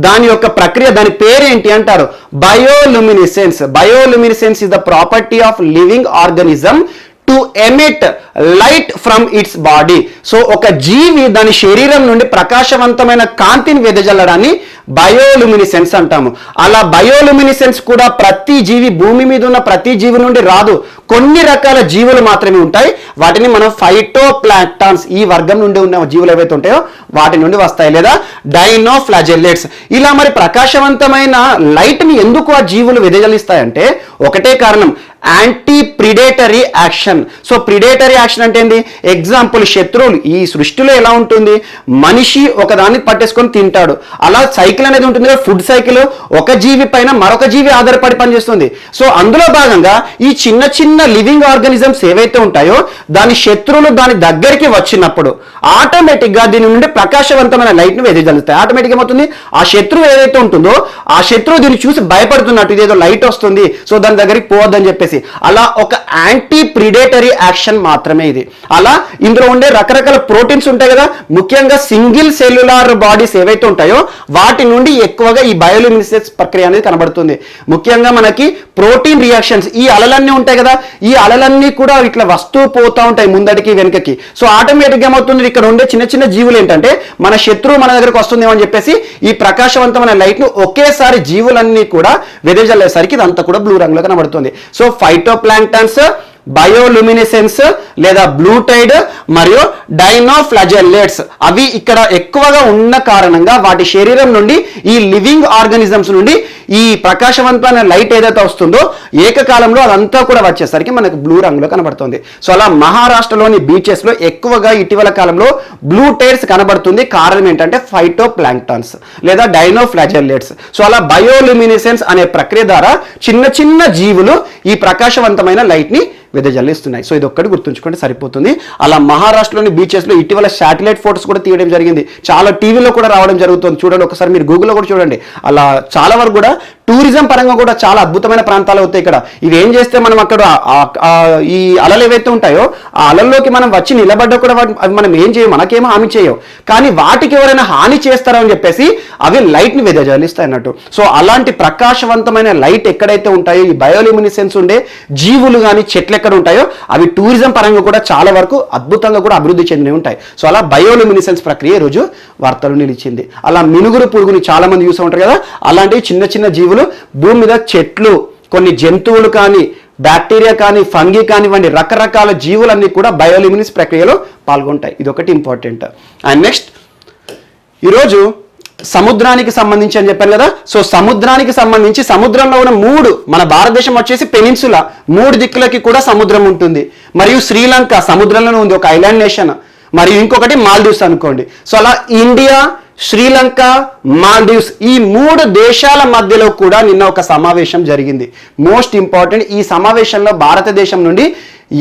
దాని యొక్క ప్రక్రియ, దాని పేరేంటి అంటారు bioluminescence. Bioluminescence is the property of living organism to emit light from its body. So ఒక జీవి దాని శరీరం నుండి ప్రకాశవంతమైన కాంతిని వెదజల్లడాన్ని బయోలుమినిసెన్స్ అంటాము. అలా బయోలుమినిసెన్స్ కూడా ప్రతి జీవి, భూమి మీద ఉన్న ప్రతి జీవి నుండి రాదు. కొన్ని రకాల జీవులు మాత్రమే ఉంటాయి. వాటిని మనం ఫైటోప్లాంక్టన్స్, ఈ వర్గం నుండి ఉన్న జీవులు ఏవైతే ఉంటాయో వాటి నుండి వస్తాయి, లేదా డైనోఫ్లాజెల్లేట్స్. ఇలా మరి ప్రకాశవంతమైన లైట్ని ఎందుకు ఆ జీవులు వెదజల్లిస్తాయంటే ఒకటే కారణం, anti predatory action. So predatory action అంటే ఏంటి? ఎగ్జాంపుల్, శత్రువులు. ఈ సృష్టిలో ఎలా ఉంటుంది, మనిషి ఒకదాన్ని పట్టేసుకొని తింటాడు. అలా సైకిల్ అనేది ఉంటుంది కదా, ఫుడ్ సైకిల్. ఒక జీవి పైన మరొక జీవి ఆధారపడి పనిచేస్తుంది. సో అందులో భాగంగా ఈ చిన్న చిన్న లివింగ్ ఆర్గానిజమ్స్ ఏవైతే ఉంటాయో దాని శత్రువులు దాని దగ్గరికి వచ్చినప్పుడు ఆటోమేటిక్గా దీని నుండి ప్రకాశవంతమైన లైట్ని వెదజల్లుతాయి. ఆటోమేటిక్గా ఏమవుతుంది, ఆ శత్రువు ఏదైతే ఉంటుందో ఆ శత్రువు దీన్ని చూసి భయపడుతున్నట్టు, ఇదేదో లైట్ వస్తుంది సో దాని దగ్గరికి పోవద్దని చెప్పేసి. అలా ఒక యాంటీ ప్రిడేటరీ యాక్షన్ మాత్రమే ఇది. అలా ఇందులో ఉండే రకరకాల ప్రోటీన్స్ ఉంటాయి కదా, ముఖ్యంగా సింగిల్ సెల్యులార్ బాడీస్ ఏవైతే ఉంటాయో వాటి నుండి ఎక్కువగా ఈ బయోలుమినిసెన్స్ ప్రక్రియ అనేది కనబడుతుంది. ముఖ్యంగా మనకి ప్రోటీన్ రియాక్షన్స్, ఈ అలలన్నీ ఉంటాయి కదా, ఈ అలలన్నీ కూడా ఇట్లా వస్తూ పోతూ ఉంటాయి ముందడికి వెనుకకి. సో ఆటోమేటిక్గా ఏమవుతుంది, ఇక్కడ ఉండే చిన్న చిన్న జీవులు ఏంటంటే మన శత్రువు మన దగ్గరకు వస్తుందేమో అని చెప్పేసి ఈ ప్రకాశవంతమైన లైట్ను ఒకేసారి జీవులన్నీ కూడా వెదజల్లేసరికి ఇదంతా కూడా బ్లూ రంగులో కనబడుతుంది. సో ఫైటోప్లాంక్టన్స్, బయోలుమినిసెన్స్ లేదా బ్లూ టైడ్ మరియు డైనోఫ్లాజెల్లేట్స్ అవి ఇక్కడ ఎక్కువగా ఉన్న కారణంగా వాటి శరీరం నుండి ఈ లివింగ్ ఆర్గానిజమ్స్ నుండి ఈ ప్రకాశవంతమైన లైట్ ఏదైతే వస్తుందో ఏకకాలంలో అదంతా కూడా వచ్చేసరికి మనకు బ్లూ రంగులో కనబడుతుంది. సో అలా మహారాష్ట్రలోని బీచెస్లో ఎక్కువగా ఇటీవల కాలంలో బ్లూ టైడ్స్ కనబడుతుంది. కారణం ఏంటంటే ఫైటోప్లాంక్టన్స్ లేదా డైనోఫ్లాజెల్లేట్స్. సో అలా బయోలుమినిసెన్స్ అనే ప్రక్రియ ద్వారా చిన్న చిన్న జీవులు ఈ ప్రకాశవంతమైన లైట్ని వెదజల్లిస్తున్నాయి. సో ఇది ఒక్కటి గుర్తుంచుకుంటే సరిపోతుంది. అలా మహారాష్ట్రలోని బీచెస్లో ఇటీవల శాటిలైట్ ఫోటోస్ కూడా తీయడం జరిగింది. చాలా టీవీలో కూడా రావడం జరుగుతుంది. చూడండి ఒకసారి, మీరు గూగుల్లో కూడా చూడండి. అలా చాలా వరకు కూడా టూరిజం పరంగా కూడా చాలా అద్భుతమైన ప్రాంతాలు అవుతాయి ఇక్కడ. ఇవి ఏం చేస్తే మనం అక్కడ ఈ అలలు ఏవైతే ఉంటాయో ఆ అలల్లోకి మనం వచ్చి నిలబడ్డా కూడా అవి మనం ఏం చేయవు, మనకేమో హాని చేయవు. కానీ వాటికి ఎవరైనా హాని చేస్తారో అని చెప్పేసి అవి లైట్ని వెదజల్లిస్తాయి అన్నట్టు. సో అలాంటి ప్రకాశవంతమైన లైట్ ఎక్కడైతే ఉంటాయో ఈ బయోల్యూమినిసెన్స్ ఉండే జీవులు కానీ చెట్లు ఎక్కడ ఉంటాయో అవి టూరిజం పరంగా కూడా చాలా వరకు అద్భుతంగా కూడా అభివృద్ధి చెంది ఉంటాయి. సో అలా బయోల్యూమినిసెన్స్ ప్రక్రియ ఈరోజు వార్తలు నిలిచింది. అలా మినుగురు పురుగుని చాలా మంది చూస్తూ ఉంటారు కదా, అలాంటివి చిన్న చిన్న జీవులు భూమి మీద చెట్లు, కొన్ని జంతువులు కానీ, బ్యాక్టీరియా కానీ, ఫంగి కానివ్వండి, రకరకాల జీవులన్నీ కూడా బయోల్యూమినిస్ ప్రక్రియలో పాల్గొంటాయి. ఇది ఒకటి ఇంపార్టెంట్. అండ్ నెక్స్ట్ ఈరోజు సముద్రానికి సంబంధించి అని చెప్పాను కదా. సో సముద్రానికి సంబంధించి సముద్రంలో ఉన్న మన భారతదేశం వచ్చేసి పెనిన్సులా, 3 దిక్కులకి కూడా సముద్రం ఉంటుంది. మరియు శ్రీలంక సముద్రంలోనే ఉంది, ఒక ఐలాండ్ నేషన్. మరియు ఇంకొకటి మాల్దీవ్స్ అనుకోండి. సో అలా ఇండియా, శ్రీలంక, మాల్దీవ్స్ ఈ 3 దేశాల మధ్యలో కూడా నిన్న ఒక సమావేశం జరిగింది. మోస్ట్ ఇంపార్టెంట్, ఈ సమావేశంలో భారతదేశం నుండి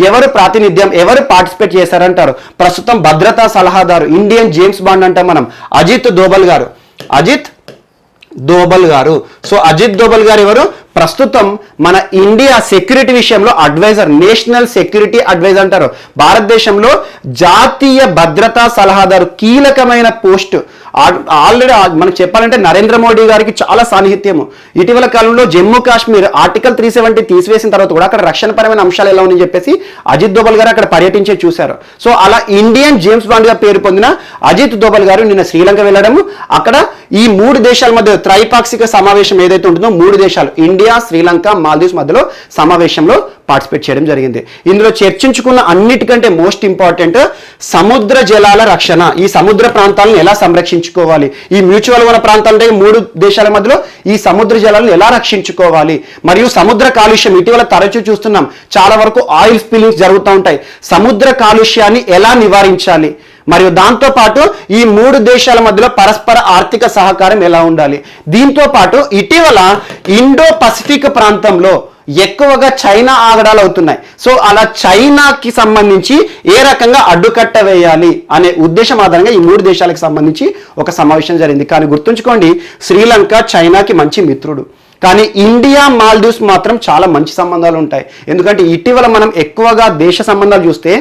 ఎవరు పార్టిసిపేట్ చేశారంటారు. ప్రస్తుతం భద్రతా సలహాదారు, ఇండియన్ జేమ్స్ బాండ్ అంటాం మనం, అజిత్ దోవల్ గారు. సో అజిత్ దోవల్ గారు ఎవరు? ప్రస్తుతం మన ఇండియా సెక్యూరిటీ విషయంలో అడ్వైజర్, నేషనల్ సెక్యూరిటీ అడ్వైజర్ అంటారు. భారతదేశంలో జాతీయ భద్రతా సలహాదారు, కీలకమైన పోస్ట్. ఆల్రెడీ మనకు చెప్పాలంటే నరేంద్ర మోడీ గారికి చాలా సాన్నిహిత్యము. ఇటీవల కాలంలో జమ్మూ కాశ్మీర్ ఆర్టికల్ 370 తీసివేసిన తర్వాత కూడా అక్కడ రక్షణపరమైన అంశాలు ఎలా ఉన్నాయని చెప్పేసి అజిత్ దోవల్ గారు అక్కడ పర్యటించే చూశారు. సో అలా ఇండియన్ జేమ్స్ బాండ్ గా పేరు పొందిన అజిత్ దోవల్ గారు నిన్న శ్రీలంక వెళ్ళడము, అక్కడ ఈ 3 దేశాల మధ్య త్రైపాక్షిక సమావేశం ఏదైతే ఉంటుందో 3 దేశాలు ఇండియా, శ్రీలంక, మాల్దీవ్స్ మధ్యలో సమావేశంలో పార్టిసిపేట్ చేయడం జరిగింది. ఇందులో చర్చించుకున్న అన్నిటికంటే మోస్ట్ ఇంపార్టెంట్ సముద్ర జలాల రక్షణ. ఈ సముద్ర ప్రాంతాలను ఎలా సంరక్షించుకోవాలి, ఈ మ్యూచువల్ వన ప్రాంతాలు 3 దేశాల మధ్యలో ఈ సముద్ర జలాలను ఎలా రక్షించుకోవాలి, మరియు సముద్ర కాలుష్యం ఇటీవల తరచూ చూస్తున్నాం, చాలా వరకు ఆయిల్ స్పిల్లింగ్స్ జరుగుతూ ఉంటాయి. సముద్ర కాలుష్యాన్ని ఎలా నివారించాలి, మరియు దాంతో పాటు ఈ 3 దేశాల మధ్యలో పరస్పర ఆర్థిక సహకారం ఎలా ఉండాలి. దీంతో పాటు ఇటీవల ఇండో పసిఫిక్ ప్రాంతంలో ఎక్కువగా చైనా ఆగడాలు అవుతున్నాయి. సో అలా చైనాకి సంబంధించి ఏ రకంగా అడ్డుకట్ట వేయాలి అనే ఉద్దేశం ఆధారంగా ఈ 3 దేశాలకు సంబంధించి ఒక సమావేశం జరిగింది. కానీ గుర్తుంచుకోండి, శ్రీలంక చైనాకి మంచి మిత్రుడు, కానీ ఇండియా, మాల్దీవ్స్ మాత్రం చాలా మంచి సంబంధాలు ఉంటాయి. ఎందుకంటే ఇటీవల మనం ఎక్కువగా దేశ సంబంధాలు చూస్తే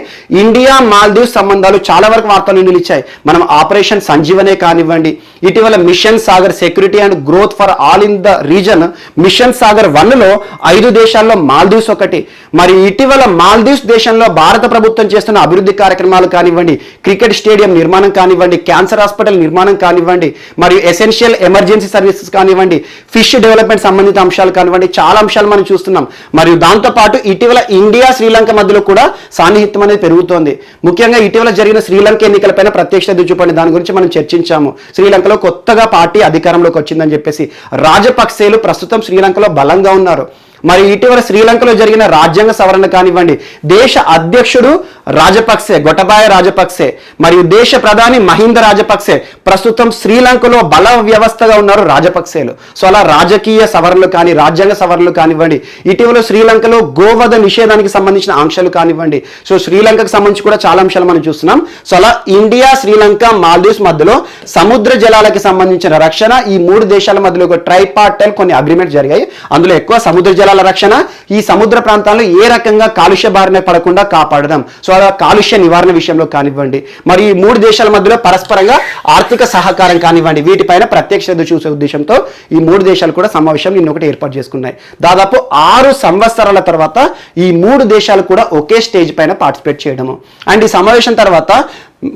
ఇండియా, మాల్దీవ్స్ సంబంధాలు చాలా వరకు వార్తలు నిలిచాయి. మనం ఆపరేషన్ సంజీవనే కానివ్వండి, ఇటీవల mission Sagar security and growth for all in the region, mission Sagar 1లో 5 దేశాల్లో మాల్దీవ్స్ ఒకటి. మరి ఇటీవల మాల్దీవ్స్ దేశంలో భారత ప్రభుత్వం చేస్తున్న అభివృద్ధి కార్యక్రమాలు కానివ్వండి, క్రికెట్ స్టేడియం నిర్మాణం కానివ్వండి, క్యాన్సర్ హాస్పిటల్ నిర్మాణం కానివ్వండి, మరియు ఎసెన్షియల్ ఎమర్జెన్సీ సర్వీసెస్ కానివ్వండి, ఫిష్ డెవలప్మెంట్ సంబంధిత అంశాలు కానివ్వండి, చాలా అంశాలు మనం చూస్తున్నాం. మరియు దాంతోపాటు ఇటీవల ఇండియా, శ్రీలంక మధ్యలో కూడా సాన్నిహిత్యం అనేది పెరుగుతోంది. ముఖ్యంగా ఇటీవల జరిగిన శ్రీలంక ఎన్నికలపైన ప్రత్యక్ష శ్రద్ధ చూపండి, దాని గురించి మనం చర్చించాము. శ్రీలంకలో కొత్తగా పార్టీ అధికారంలోకి వచ్చిందని చెప్పేసి రాజపక్సేలు ప్రస్తుతం శ్రీలంకలో బలంగా ఉన్నారు. మరి ఇటీవల శ్రీలంకలో జరిగిన రాజ్యాంగ సవరణ కానివ్వండి, దేశ అధ్యక్షుడు రాజపక్సే, గొటబాయ రాజపక్సే, మరియు దేశ ప్రధాని మహింద రాజపక్సే ప్రస్తుతం శ్రీలంకలో బల వ్యవస్థగా ఉన్నారు రాజపక్సేలు. సో అలా రాజకీయ సవరణలు కానీ, రాజ్యాంగ సవరణలు కానివ్వండి, ఇటీవల శ్రీలంకలో గోవధ నిషేధానికి సంబంధించిన ఆంక్షలు కానివ్వండి, సో శ్రీలంకకు సంబంధించి కూడా చాలా అంశాలు మనం చూస్తున్నాం. సో అలా ఇండియా, శ్రీలంక, మాల్దీవ్స్ మధ్యలో సముద్ర జలాలకి సంబంధించిన రక్షణ, ఈ 3 దేశాల మధ్యలో ఒక ట్రైపార్టైల్ కొన్ని అగ్రిమెంట్ జరిగాయి. అందులో ఎక్కువ సముద్ర జలాల రక్షణ, ఈ సముద్ర ప్రాంతాల్లో ఏ రకంగా కాలుష్య బారిన పడకుండా కాపాడదాం, సో అలా కాలుష్య నివారణ విషయంలో కానివ్వండి, మరి ఈ 3 దేశాల మధ్యలో పరస్పరంగా ఆర్థిక సహకారం కానివ్వండి, వీటిపైన ప్రత్యక్ష శ్రద్ధ చూసే ఉద్దేశంతో ఈ 3 దేశాలు కూడా సమావేశం నిన్నొకటి ఏర్పాటు చేసుకున్నాయి. దాదాపు 6 సంవత్సరాల తర్వాత ఈ 3 దేశాలు కూడా ఒకే స్టేజ్ పైన పార్టిసిపేట్ చేయడము. అండ్ ఈ సమావేశం తర్వాత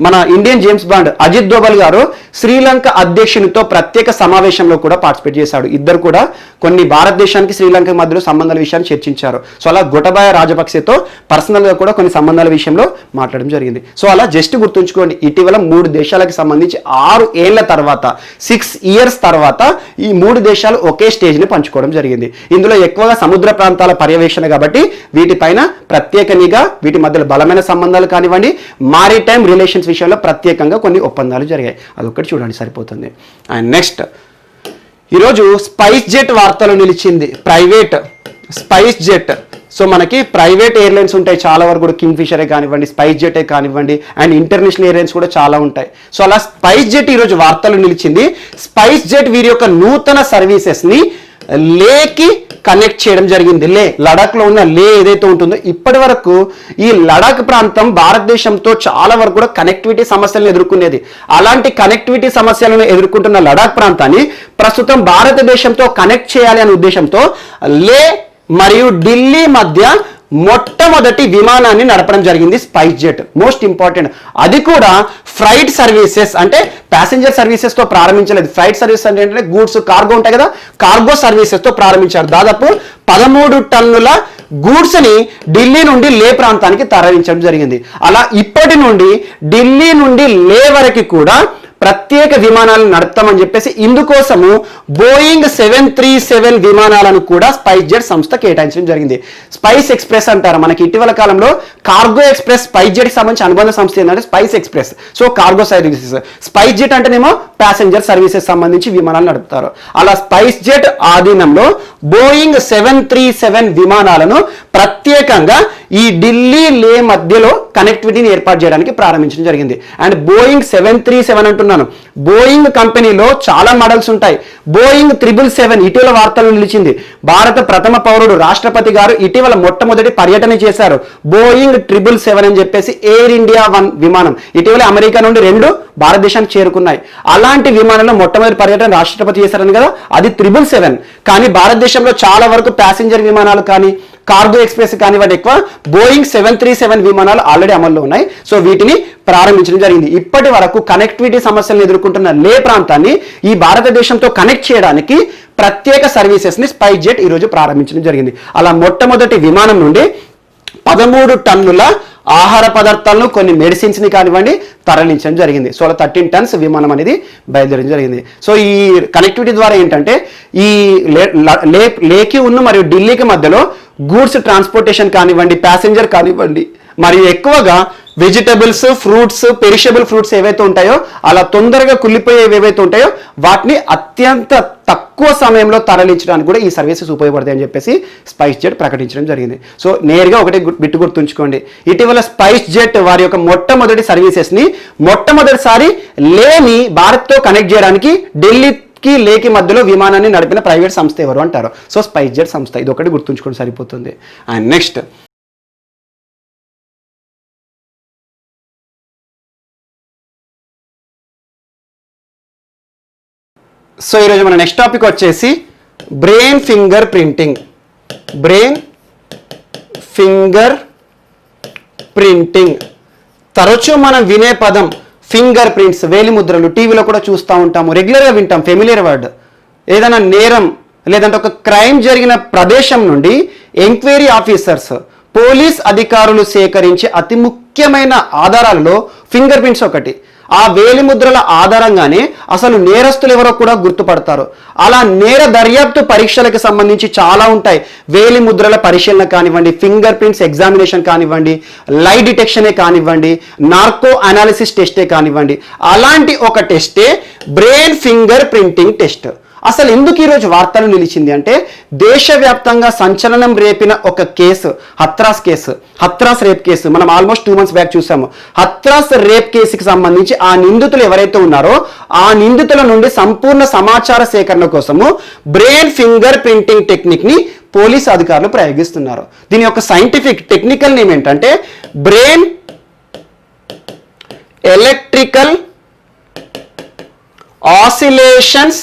మన Indian James Bond Ajit Doval garu Sri Lanka అధ్యక్షునితో ప్రత్యేక సమావేశంలో కూడా పార్టిసిపేట్ చేశాడు. ఇద్దరు కూడా కొన్ని భారతదేశానికి శ్రీలంక మధ్యలో సంబంధాల విషయాన్ని చర్చించారు. సో అలా గొటబాయ రాజపక్సేతో పర్సనల్గా కూడా కొన్ని సంబంధాల విషయంలో మాట్లాడడం జరిగింది. సో అలా జస్ట్ గుర్తుంచుకోండి, ఇటీవల 3 దేశాలకు సంబంధించి 6 ఏళ్ల తర్వాత 6 ఇయర్స్ తర్వాత ఈ 3 దేశాలు ఒకే స్టేజ్ని పంచుకోవడం జరిగింది. ఇందులో ఎక్కువగా సముద్ర ప్రాంతాల పర్యవేక్షణ కాబట్టి వీటిపైన ప్రత్యేక నిఘా, వీటి మధ్యలో బలమైన సంబంధాలు కానివ్వండి, మారిటైమ్ రిలేషన్ విషయంలో ప్రత్యేకంగా కొన్ని ఒప్పందాలు జరిగాయి. అదొక్కటి చూడండి సరిపోతుంది. అండ్ నెక్స్ట్ ఈరోజు స్పైస్ జెట్ వార్తలు నిలిచింది. ప్రైవేట్ స్పైస్ జెట్, సో మనకి ప్రైవేట్ ఎయిర్లైన్స్ ఉంటాయి చాలా వరకు కూడా, కింగ్ ఫిషరే కానివ్వండి, స్పైస్ జెటే కానివ్వండి, అండ్ ఇంటర్నేషనల్ ఎయిర్లైన్స్ కూడా చాలా ఉంటాయి. సో అలా స్పైస్ జెట్ ఈరోజు వార్తలు నిలిచింది. స్పైస్ జెట్ వీరి యొక్క నూతన సర్వీసెస్ని లేకి కనెక్ట్ చేయడం జరిగింది. లడాఖ్లో ఉన్న లే ఏదైతే ఉంటుందో ఇప్పటి వరకు ఈ లడాక్ ప్రాంతం భారతదేశంతో చాలా వరకు కూడా కనెక్టివిటీ సమస్యలను ఎదుర్కొనేది. అలాంటి కనెక్టివిటీ సమస్యలను ఎదుర్కొంటున్న లడాక్ ప్రాంతాన్ని ప్రస్తుతం భారతదేశంతో కనెక్ట్ చేయాలి అనే ఉద్దేశంతో లే మరియు ఢిల్లీ మధ్య మొట్టమొదటి విమానాన్ని నడపడం జరిగింది స్పైస్ జెట్. మోస్ట్ ఇంపార్టెంట్, అది కూడా ఫ్రైట్ సర్వీసెస్, అంటే ప్యాసింజర్ సర్వీసెస్ తో ప్రారంభించలేదు. ఫ్రైట్ సర్వీసెస్ అంటే ఏంటంటే గూడ్స్, కార్గో ఉంటాయి కదా, కార్గో సర్వీసెస్ తో ప్రారంభించారు. దాదాపు 13 టన్నుల గూడ్స్ ని ఢిల్లీ నుండి లే ప్రాంతానికి తరలించడం జరిగింది. అలా ఇప్పటి నుండి ఢిల్లీ నుండి లే వరకు కూడా ప్రత్యేక విమానాలను నడుపుతామని చెప్పేసి ఇందుకోసము బోయింగ్ 737 విమానాలను కూడా స్పైస్ జెట్ సంస్థ కేటాయించడం జరిగింది. స్పైస్ ఎక్స్ప్రెస్ అంటారు. మనకి ఇటీవల కాలంలో కార్గో ఎక్స్ప్రెస్ స్పైస్ జెట్ కి సంబంధించి అనుబంధ సంస్థ ఏంటంటే spice express. So cargo services, spice jet అంటేనేమో ప్యాసింజర్ సర్వీసెస్ సంబంధించి విమానాలు నడుపుతారు. అలా స్పైస్ జెట్ ఆధీనంలో బోయింగ్ 737 విమానాలను ప్రత్యేకంగా ఈ ఢిల్లీ లే మధ్యలో కనెక్టివిటీని ఏర్పాటు చేయడానికి ప్రారంభించడం జరిగింది. అండ్ బోయింగ్ 737 అంటున్నాను, బోయింగ్ కంపెనీలో చాలా మోడల్స్ ఉంటాయి. బోయింగ్ 777 ఇటీవల వార్తలు నిలిచింది. భారత ప్రథమ పౌరుడు రాష్ట్రపతి గారు ఇటీవల మొట్టమొదటి పర్యటన చేశారు. బోయింగ్ 777 అని చెప్పేసి ఎయిర్ ఇండియా 1 విమానం ఇటీవల అమెరికా నుండి 2 భారతదేశానికి చేరుకున్నాయి. అలాంటి విమానంలో మొట్టమొదటి పర్యటన రాష్ట్రపతి చేశారని కదా, అది 777. కానీ భారతదేశంలో చాలా వరకు ప్యాసింజర్ విమానాలు కానీ కార్గో ఎక్స్ప్రెస్ కానివ్వండి, ఎక్కువ బోయింగ్ 737 విమానాలు ఆల్రెడీ అమల్లో ఉన్నాయి. సో వీటిని ప్రారంభించడం జరిగింది. ఇప్పటి వరకు కనెక్టివిటీ సమస్యలను ఎదుర్కొంటున్న లే ప్రాంతాన్ని ఈ భారతదేశంతో కనెక్ట్ చేయడానికి ప్రత్యేక సర్వీసెస్ ని స్పైస్ జెట్ ఈరోజు ప్రారంభించడం జరిగింది. అలా మొట్టమొదటి విమానం నుండి 13 టన్నుల ఆహార పదార్థాలను, కొన్ని మెడిసిన్స్ ని కానివ్వండి తరలించడం జరిగింది. సో అలా 13 టన్స్ విమానం అనేది బయలుదేరడం జరిగింది. సో ఈ కనెక్టివిటీ ద్వారా ఏంటంటే ఈ లేకి ఉన్న మరియు ఢిల్లీకి మధ్యలో గూడ్స్ ట్రాన్స్పోర్టేషన్ కానివ్వండి, ప్యాసింజర్ కానివ్వండి, మరియు ఎక్కువగా వెజిటబుల్స్, ఫ్రూట్స్, పెరిషబుల్ ఫ్రూట్స్ ఏవైతే ఉంటాయో, అలా తొందరగా కుళ్ళిపోయేవి ఏవైతే ఉంటాయో వాటిని అత్యంత తక్కువ సమయంలో తరలించడానికి కూడా ఈ సర్వీసెస్ ఉపయోగపడతాయి అని చెప్పేసి స్పైస్ జెట్ ప్రకటించడం జరిగింది. సో నేరుగా ఒకటి బిట్టు గుర్తుంచుకోండి, ఇటీవల స్పైస్ జెట్ వారి యొక్క మొట్టమొదటి సర్వీసెస్ ని మొట్టమొదటిసారి లేని భారత్తో కనెక్ట్ చేయడానికి ఢిల్లీకి లేకి మధ్యలో విమానాన్ని నడిపిన ప్రైవేట్ సంస్థ ఎవరు అంటారు? సో స్పైస్ జెట్ సంస్థ. ఇది ఒకటి గుర్తుంచుకోండి సరిపోతుంది. అండ్ నెక్స్ట్ సో ఈరోజు మన నెక్స్ట్ టాపిక్ వచ్చేసి brain finger printing. Brain finger printing తరచూ మనం వినే పదం ఫింగర్ ప్రింట్స్, వేలిముద్రలు. టీవీలో కూడా చూస్తూ ఉంటాము, రెగ్యులర్గా వింటాం, ఫెమిలియర్ వర్డ్. ఏదైనా నేరం లేదంటే ఒక క్రైమ్ జరిగిన ప్రదేశం నుండి ఎంక్వైరీ ఆఫీసర్స్, పోలీస్ అధికారులు సేకరించే అతి ముఖ్యమైన ఆధారాలలో ఫింగర్ ప్రింట్స్ ఒకటి. ఆ వేలిముద్రల ఆధారంగానే అసలు నేరస్తులు ఎవరో కూడా గుర్తుపడతారు. అలా నేర దర్యాప్తు పరీక్షలకు సంబంధించి చాలా ఉంటాయి. వేలిముద్రల పరిశీలన కానివ్వండి, ఫింగర్ ప్రింట్స్ ఎగ్జామినేషన్ కానివ్వండి, లై డిటెక్షనే కానివ్వండి, నార్కో అనాలిసిస్ టెస్టే కానివ్వండి, అలాంటి ఒక టెస్టే బ్రెయిన్ ఫింగర్ ప్రింటింగ్ టెస్ట్. అసలు ఎందుకు ఈరోజు వార్తలు నిలిచింది అంటే, దేశవ్యాప్తంగా సంచలనం రేపిన ఒక కేసు, హత్రాస్ రేప్ కేసు. మనం ఆల్మోస్ట్ 2 months బ్యాక్ చూసాము. హత్రాస్ రేప్ కేసుకి సంబంధించి ఆ నిందితులు ఎవరైతే ఉన్నారో ఆ నిందితుల నుండి సంపూర్ణ సమాచార సేకరణ కోసము బ్రెయిన్ ఫింగర్ ప్రింటింగ్ టెక్నిక్ ని పోలీసు అధికారులు ప్రయోగిస్తున్నారు. దీని యొక్క సైంటిఫిక్ టెక్నికల్ నేమ్ ఏంటంటే brain electrical oscillations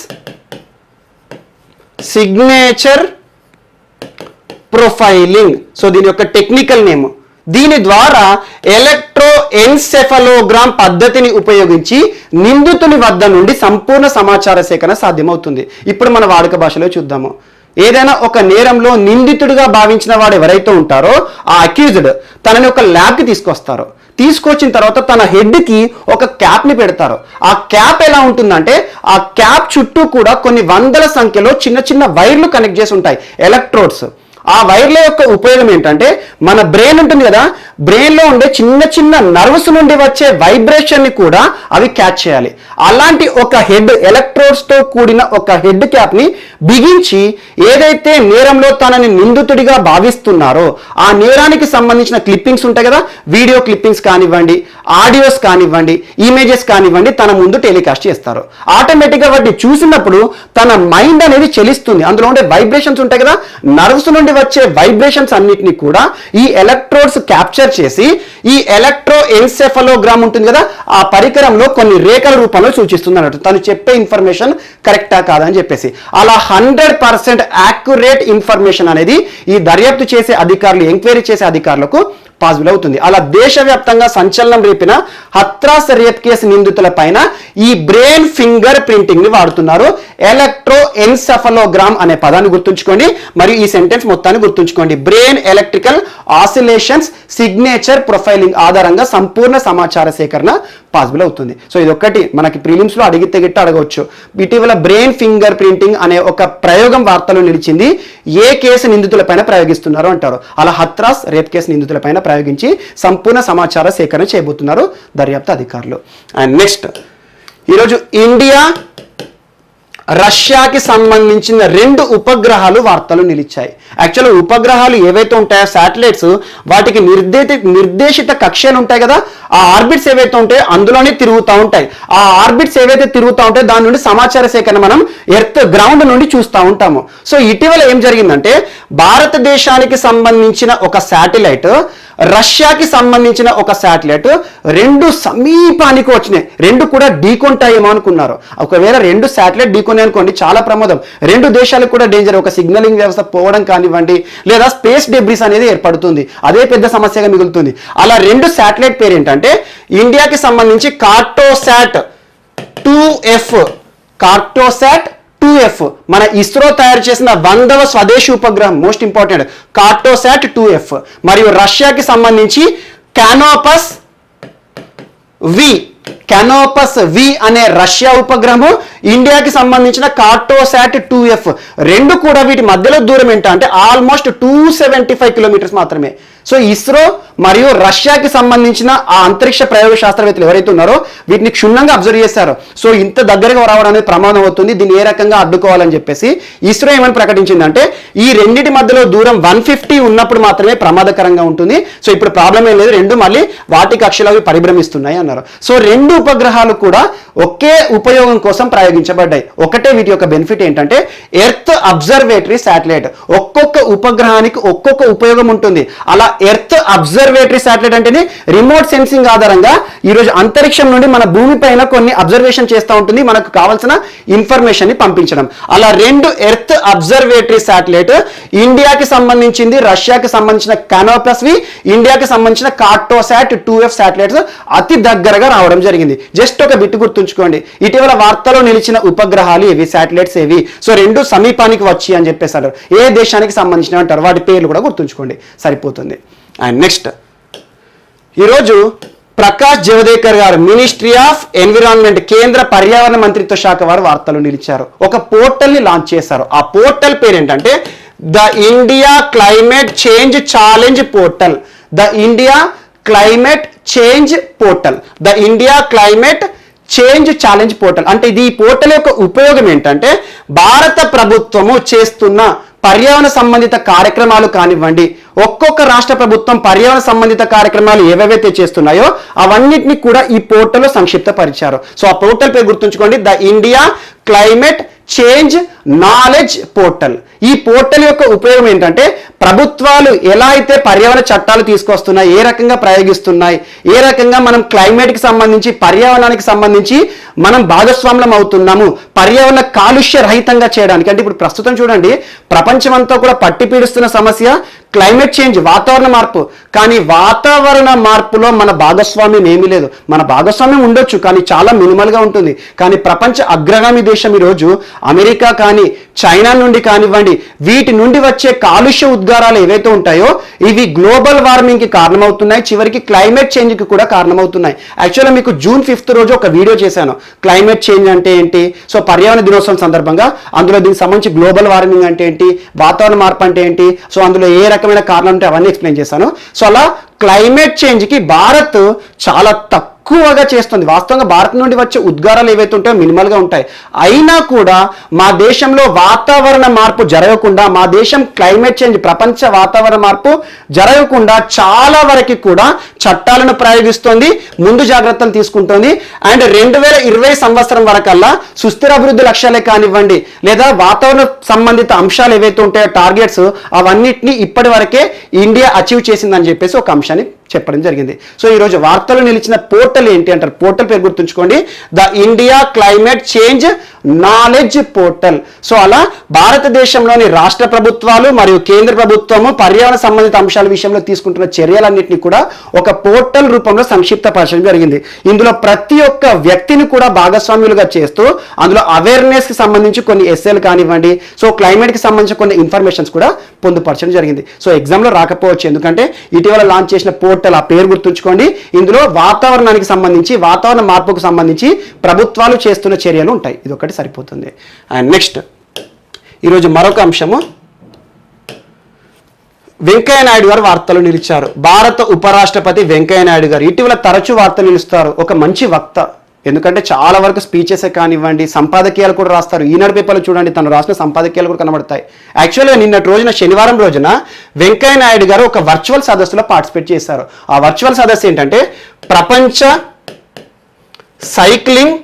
signature profiling. So దీని యొక్క టెక్నికల్ నేమ్. దీని ద్వారా ఎలక్ట్రోఎన్సెఫలోగ్రామ్ పద్ధతిని ఉపయోగించి నిందితుని వద్ద నుండి సంపూర్ణ సమాచార సేకరణ సాధ్యమవుతుంది. ఇప్పుడు మన వాడుక భాషలో చూద్దాము. ఏదైనా ఒక నేరంలో నిందితుడిగా భావించిన వాడు ఎవరైతే ఉంటారో ఆ అక్యూజ్డ్ తనని ఒక ల్యాబ్కి తీసుకొస్తారు. తీసుకొచ్చిన తర్వాత తన హెడ్కి ఒక క్యాప్ని పెడతారు. ఆ క్యాప్ ఎలా ఉంటుందంటే, ఆ క్యాప్ చుట్టూ కూడా కొన్ని వందల సంఖ్యలో చిన్న చిన్న వైర్లు కనెక్ట్ చేసి ఉంటాయి, ఎలక్ట్రోడ్స్. ఆ వైర్ల యొక్క ఉపయోగం ఏంటంటే మన బ్రెయిన్ ఉంటుంది కదా, బ్రెయిన్లో ఉండే చిన్న చిన్న నర్వ్స్ నుండి వచ్చే వైబ్రేషన్ని కూడా అవి క్యాచ్ చేయాలి. అలాంటి ఒక హెడ్, ఎలక్ట్రోడ్స్తో కూడిన ఒక హెడ్ క్యాప్ని బిగించి ఏదైతే నేరంలో తనని నిందితుడిగా భావిస్తున్నారో ఆ నేరానికి సంబంధించిన క్లిప్పింగ్స్ ఉంటాయి కదా, వీడియో క్లిప్పింగ్స్ కానివ్వండి, ఆడియోస్ కానివ్వండి, ఇమేజెస్ కానివ్వండి, తన ముందు టెలికాస్ట్ చేస్తారు. ఆటోమేటిక్గా వాటిని చూసినప్పుడు తన మైండ్ అనేది చెలిస్తుంది. అందులో ఉండే వైబ్రేషన్స్ ఉంటాయి కదా, నర్వ్స్ నుండి వచ్చే వైబ్రేషన్స్ అన్నిటిని కూడా ఈ ఎలక్ట్రోడ్స్ క్యాప్చర్ చేసి ఈ ఎలక్ట్రో ఎన్సెఫలోగ్రామ్ ఉంటుంది కదా, ఆ పరికరంలో కొన్ని రేఖల రూపంలో సూచిస్తుంది అన్నట్టు. తను చెప్పే ఇన్ఫర్మేషన్ కరెక్టా కాదా అని చెప్పేసి అలా 100% యాక్యురేట్ ఇన్ఫర్మేషన్ అనేది ఈ దర్యాప్తు చేసే అధికారులు, ఎంక్వైరీ చేసే అధికారులకు పాసిబుల్ అవుతుంది. అలా దేశవ్యాప్తంగా సంచలనం రేపిన హత్రాస్ రేప్ కేసు నిందితుల పైన ఈ బ్రెయిన్ ఫింగర్ ప్రింటింగ్ ని వాడుతున్నారు. ఎలక్ట్రో ఎన్సెఫలోగ్రామ్ అనే పదాన్ని గుర్తుంచుకోండి, మరియు ఈ సెంటెన్స్ మొత్తాన్ని గుర్తుంచుకోండి. Brain electrical oscillations signature profiling ఆధారంగా సంపూర్ణ సమాచార సేకరణ పాసిబుల్ అవుతుంది. సో ఇది ఒక్కటి మనకి ప్రిలిమ్స్ లో అడిగితే గిట్ట అడగవచ్చు. ఇటీవల బ్రెయిన్ ఫింగర్ ప్రింటింగ్ అనే ఒక ప్రయోగం వార్తలో నిలిచింది. ఏ కేసు నిందితుల పైన ప్రయోగిస్తున్నారు అంటారు. అలా హత్రాస్ రేప్ కేసు నిందితుల పైన ప్రయోగించి సంపూర్ణ సమాచార సేకరణ చేయబోతున్నారు దర్యాప్తు అధికారులు. అండ్ నెక్స్ట్, ఈరోజు ఇండియా రష్యాకి సంబంధించిన 2 ఉపగ్రహాలు వార్తలు నిలిచాయి. యాక్చువల్గా ఉపగ్రహాలు ఏవైతే ఉంటాయో శాటిలైట్స్, వాటికి నిర్దేశిత కక్షలు ఉంటాయి కదా, ఆ ఆర్బిట్స్ ఏవైతే ఉంటాయో అందులోనే తిరుగుతూ ఉంటాయి. ఆ ఆర్బిట్స్ ఏవైతే తిరుగుతూ ఉంటాయో దాని నుండి సమాచార సేకరణ మనం ఎర్త్ గ్రౌండ్ నుండి చూస్తూ ఉంటాము. సో ఇటీవల ఏం జరిగిందంటే భారతదేశానికి సంబంధించిన ఒక శాటిలైట్, రష్యాకి సంబంధించిన ఒక శాటిలైట్ 2 సమీపానికి వచ్చినాయి. 2 కూడా ఢీకొంటాయేమో అనుకున్నారు. ఒకవేళ 2 శాటిలైట్ ఢీకొన్నాయి అనుకోండి, చాలా ప్రమాదం. 2 దేశాలకు కూడా డేంజర్. ఒక సిగ్నలింగ్ వ్యవస్థ పోవడం కానివ్వండి, లేదా స్పేస్ డెబ్రిస్ అనేది ఏర్పడుతుంది. అదే పెద్ద సమస్యగా మిగులుతుంది. అలా 2 శాటిలైట్ పేరు ఏంటంటే ఇండియాకి సంబంధించి కార్టోసాట్ 2F, కార్టోసాట్ 2F మన ఇస్రో తయారు చేసిన 100వ స్వదేశీ ఉపగ్రహం, మోస్ట్ ఇంపార్టెంట్, కార్టోసాట్ 2F. మరియు రష్యాకి సంబంధించి కానోపస్ వి అనే రష్యా ఉపగ్రహము, ఇండియాకి సంబంధించిన కార్టోసాట్ 2F. 2 కూడా వీటి మధ్యలో దూరం ఏంటంటే ఆల్మోస్ట్ 275 కిలోమీటర్స్ మాత్రమే. సో ఇస్రో మరియు రష్యాకి సంబంధించిన ఆ అంతరిక్ష ప్రయోగ శాస్త్రవేత్తలు ఎవరైతే ఉన్నారో వీటిని క్షుణ్ణంగా అబ్జర్వ్ చేశారు. సో ఇంత దగ్గరగా రావడం అనేది ప్రమాదం అవుతుంది, దీన్ని ఏ రకంగా అడ్డుకోవాలని చెప్పేసి ఇస్రో ఏమని ప్రకటించిందంటే ఈ రెండింటి మధ్యలో దూరం 150 ఉన్నప్పుడు మాత్రమే ప్రమాదకరంగా ఉంటుంది. సో ఇప్పుడు ప్రాబ్లం ఏం లేదు, 2 మళ్ళీ వాటి కక్షలో అవి పరిభ్రమిస్తున్నాయి అన్నారు. సో 2 ఉపగ్రహాలు కూడా ఒకే ఉపయోగం కోసం ప్రయోగించబడ్డాయి. ఒకటే వీటి యొక్క బెనిఫిట్ ఏంటంటే ఎర్త్ అబ్జర్వేటరీ శాటిలైట్. ఒక్కొక్క ఉపగ్రహానికి ఒక్కొక్క ఉపయోగం ఉంటుంది. అలా ఎర్త్ అబ్జర్వేటరీ శాటిలైట్ అంటేనే రిమోట్ సెన్సింగ్ ఆధారంగా ఈరోజు అంతరిక్షం నుండి మన భూమి పైన కొన్ని అబ్జర్వేషన్ చేస్తూ ఉంటుంది, మనకు కావాల్సిన ఇన్ఫర్మేషన్ ని పంపించడం. అలా 2 ఎర్త్ అబ్జర్వేటరీ శాటిలైట్, ఇండియాకి సంబంధించింది రష్యాకి సంబంధించిన కానోపస్వి, ఇండియాకి సంబంధించిన కార్టోసాట్ 2F శాటిలైట్స్ అతి దగ్గరగా రావడం జరిగింది. జస్ట్ ఒక బిట్టు గుర్తుంచుకోండి, ఇటీవల వార్తలో నిలిచిన ఉపగ్రహాలు ఏవి, శాటిలైట్స్ ఏవి. సో 2 సమీపానికి వచ్చి అని చెప్పేసారు. ఏ దేశానికి సంబంధించిన అంటారు, వాటి పేర్లు కూడా గుర్తుంచుకోండి, సరిపోతుంది. అండ్ నెక్స్ట్, ఈరోజు ప్రకాష్ జవదేకర్ గారు, మినిస్ట్రీ ఆఫ్ ఎన్విరాన్మెంట్, కేంద్ర పర్యావరణ మంత్రిత్వ శాఖ వారు వార్తలు నిలిచారు. ఒక పోర్టల్ ని లాంచ్ చేశారు. ఆ పోర్టల్ పేరు ఏంటంటే the India climate change challenge portal. The India climate change portal, the India climate change challenge portal. అంటే ఇది ఈ పోర్టల్ యొక్క ఉపయోగం ఏంటంటే భారత ప్రభుత్వము చేస్తున్న పర్యావరణ సంబంధిత కార్యక్రమాలు కానివ్వండి, ఒక్కొక్క రాష్ట్ర ప్రభుత్వం పర్యావరణ సంబంధిత కార్యక్రమాలు ఏవేవైతే చేస్తున్నాయో అవన్నిటిని కూడా ఈ పోర్టల్లో సంక్షిప్తపరిచారు. సో ఆ పోర్టల్ పేరు గుర్తుంచుకోండి, the India climate change knowledge portal. ఈ పోర్టల్ యొక్క ఉపయోగం ఏంటంటే ప్రభుత్వాలు ఎలా అయితే పర్యావరణ చట్టాలు తీసుకొస్తున్నాయి, ఏ రకంగా ప్రయోగిస్తున్నాయి, ఏ రకంగా మనం క్లైమేట్కి సంబంధించి పర్యావరణానికి సంబంధించి మనం భాగస్వామ్యం అవుతున్నాము, పర్యావరణ కాలుష్య రహితంగా చేయడానికి. అంటే ఇప్పుడు ప్రస్తుతం చూడండి, ప్రపంచమంతా కూడా పట్టి పీడిస్తున్న సమస్య క్లైమేట్ చేంజ్, వాతావరణ మార్పు. కానీ వాతావరణ మార్పులో మన భాగస్వామ్యం ఏమీ లేదు. మన భాగస్వామ్యం ఉండొచ్చు కానీ చాలా మినిమల్గా ఉంటుంది. కానీ ప్రపంచ అగ్రగామి దేశం ఈరోజు అమెరికా కానీ, చైనా నుండి కానివ్వండి, కానివ్వండి, వీటి నుండి వచ్చే కాలుష్య ఉద్గారాలు ఏవైతే ఉంటాయో ఇవి గ్లోబల్ వార్మింగ్కి కారణమవుతున్నాయి, చివరికి క్లైమేట్ చేంజ్కి కూడా కారణమవుతున్నాయి. యాక్చువల్గా మీకు జూన్ 5 రోజు ఒక వీడియో చేశాను, క్లైమేట్ చేంజ్ అంటే ఏంటి, సో పర్యావరణ దినోత్సవం సందర్భంగా అందులో దీనికి సంబంధించి గ్లోబల్ వార్మింగ్ అంటే ఏంటి, వాతావరణ మార్పు అంటే ఏంటి, సో అందులో ఏ రకమైన కారణాలు ఉంటాయి అవన్నీ ఎక్స్ప్లెయిన్ చేశాను. సో అలా క్లైమేట్ చేంజ్కి భారత్ చాలా తక్కువగా చేస్తుంది. వాస్తవంగా భారత్ నుండి వచ్చే ఉద్గారాలు ఏవైతే ఉంటాయో మినిమల్గా ఉంటాయి. అయినా కూడా మా దేశంలో వాతావరణ మార్పు జరగకుండా, మా దేశం క్లైమేట్ చేంజ్ ప్రపంచ వాతావరణ మార్పు జరగకుండా చాలా వరకు కూడా చట్టాలను ప్రయోగిస్తోంది, ముందు జాగ్రత్తలు తీసుకుంటోంది. అండ్ 2020 సంవత్సరం వరకల్లా సుస్థిర అభివృద్ధి లక్ష్యాలే కానివ్వండి, లేదా వాతావరణ సంబంధిత అంశాలు ఏవైతే ఉంటాయో టార్గెట్స్, అవన్నిటిని ఇప్పటి వరకే ఇండియా అచీవ్ చేసిందని చెప్పేసి ఒక అంశాన్ని చెప్పడం జరిగింది. సో ఈరోజు వార్తలు నిలిచిన పోర్టల్ ఏంటి అంటారు, పోర్టల్ పేరు గుర్తుంచుకోండి, the India climate change knowledge portal. So అలా భారతదేశంలోని రాష్ట్ర ప్రభుత్వాలు మరియు కేంద్ర ప్రభుత్వము పర్యావరణ సంబంధిత అంశాల విషయంలో తీసుకుంటున్న చర్యలన్నింటినీ కూడా ఒక పోర్టల్ రూపంలో సంక్షిప్తపరచడం జరిగింది. ఇందులో ప్రతి ఒక్క వ్యక్తిని కూడా భాగస్వామ్యులుగా చేస్తూ అందులో అవేర్నెస్కి సంబంధించి కొన్ని ఎస్ఏలు కానివ్వండి, సో క్లైమేట్కి సంబంధించి కొన్ని ఇన్ఫర్మేషన్స్ కూడా పొందుపరచడం జరిగింది. సో ఎగ్జామ్లో రాకపోవచ్చు, ఎందుకంటే ఇటీవల లాంచ్ చేసిన పోర్టల్, ఆ పేరు గుర్తుంచుకోండి. ఇందులో వాతావరణానికి సంబంధించి, వాతావరణ మార్పుకు సంబంధించి ప్రభుత్వాలు చేస్తున్న చర్యలు ఉంటాయి. ఇది ఒకటి సరిపోతుంది. అండ్ నెక్స్ట్ ఈరోజు మరొక అంశము, వెంకయ్య నాయుడు గారు వార్తలు నిలిచారు. భారత ఉపరాష్ట్రపతి వెంకయ్య నాయుడు గారు ఇటీవల తరచూ వార్తలు నిలుస్తారు. ఒక మంచి వక్త, ఎందుకంటే చాలా వరకు స్పీచెస్ కానివ్వండి, సంపాదకీయాలు కూడా రాస్తారు. ఈనాడు పేపర్లో చూడండి తను రాసిన సంపాదకీయాలు కూడా కనబడతాయి. యాక్చువల్గా నిన్నటి రోజున శనివారం రోజున వెంకయ్య నాయుడు గారు ఒక వర్చువల్ సదస్సులో పార్టిసిపేట్ చేశారు. ఆ వర్చువల్ సదస్సు ఏంటంటే ప్రపంచ సైక్లింగ్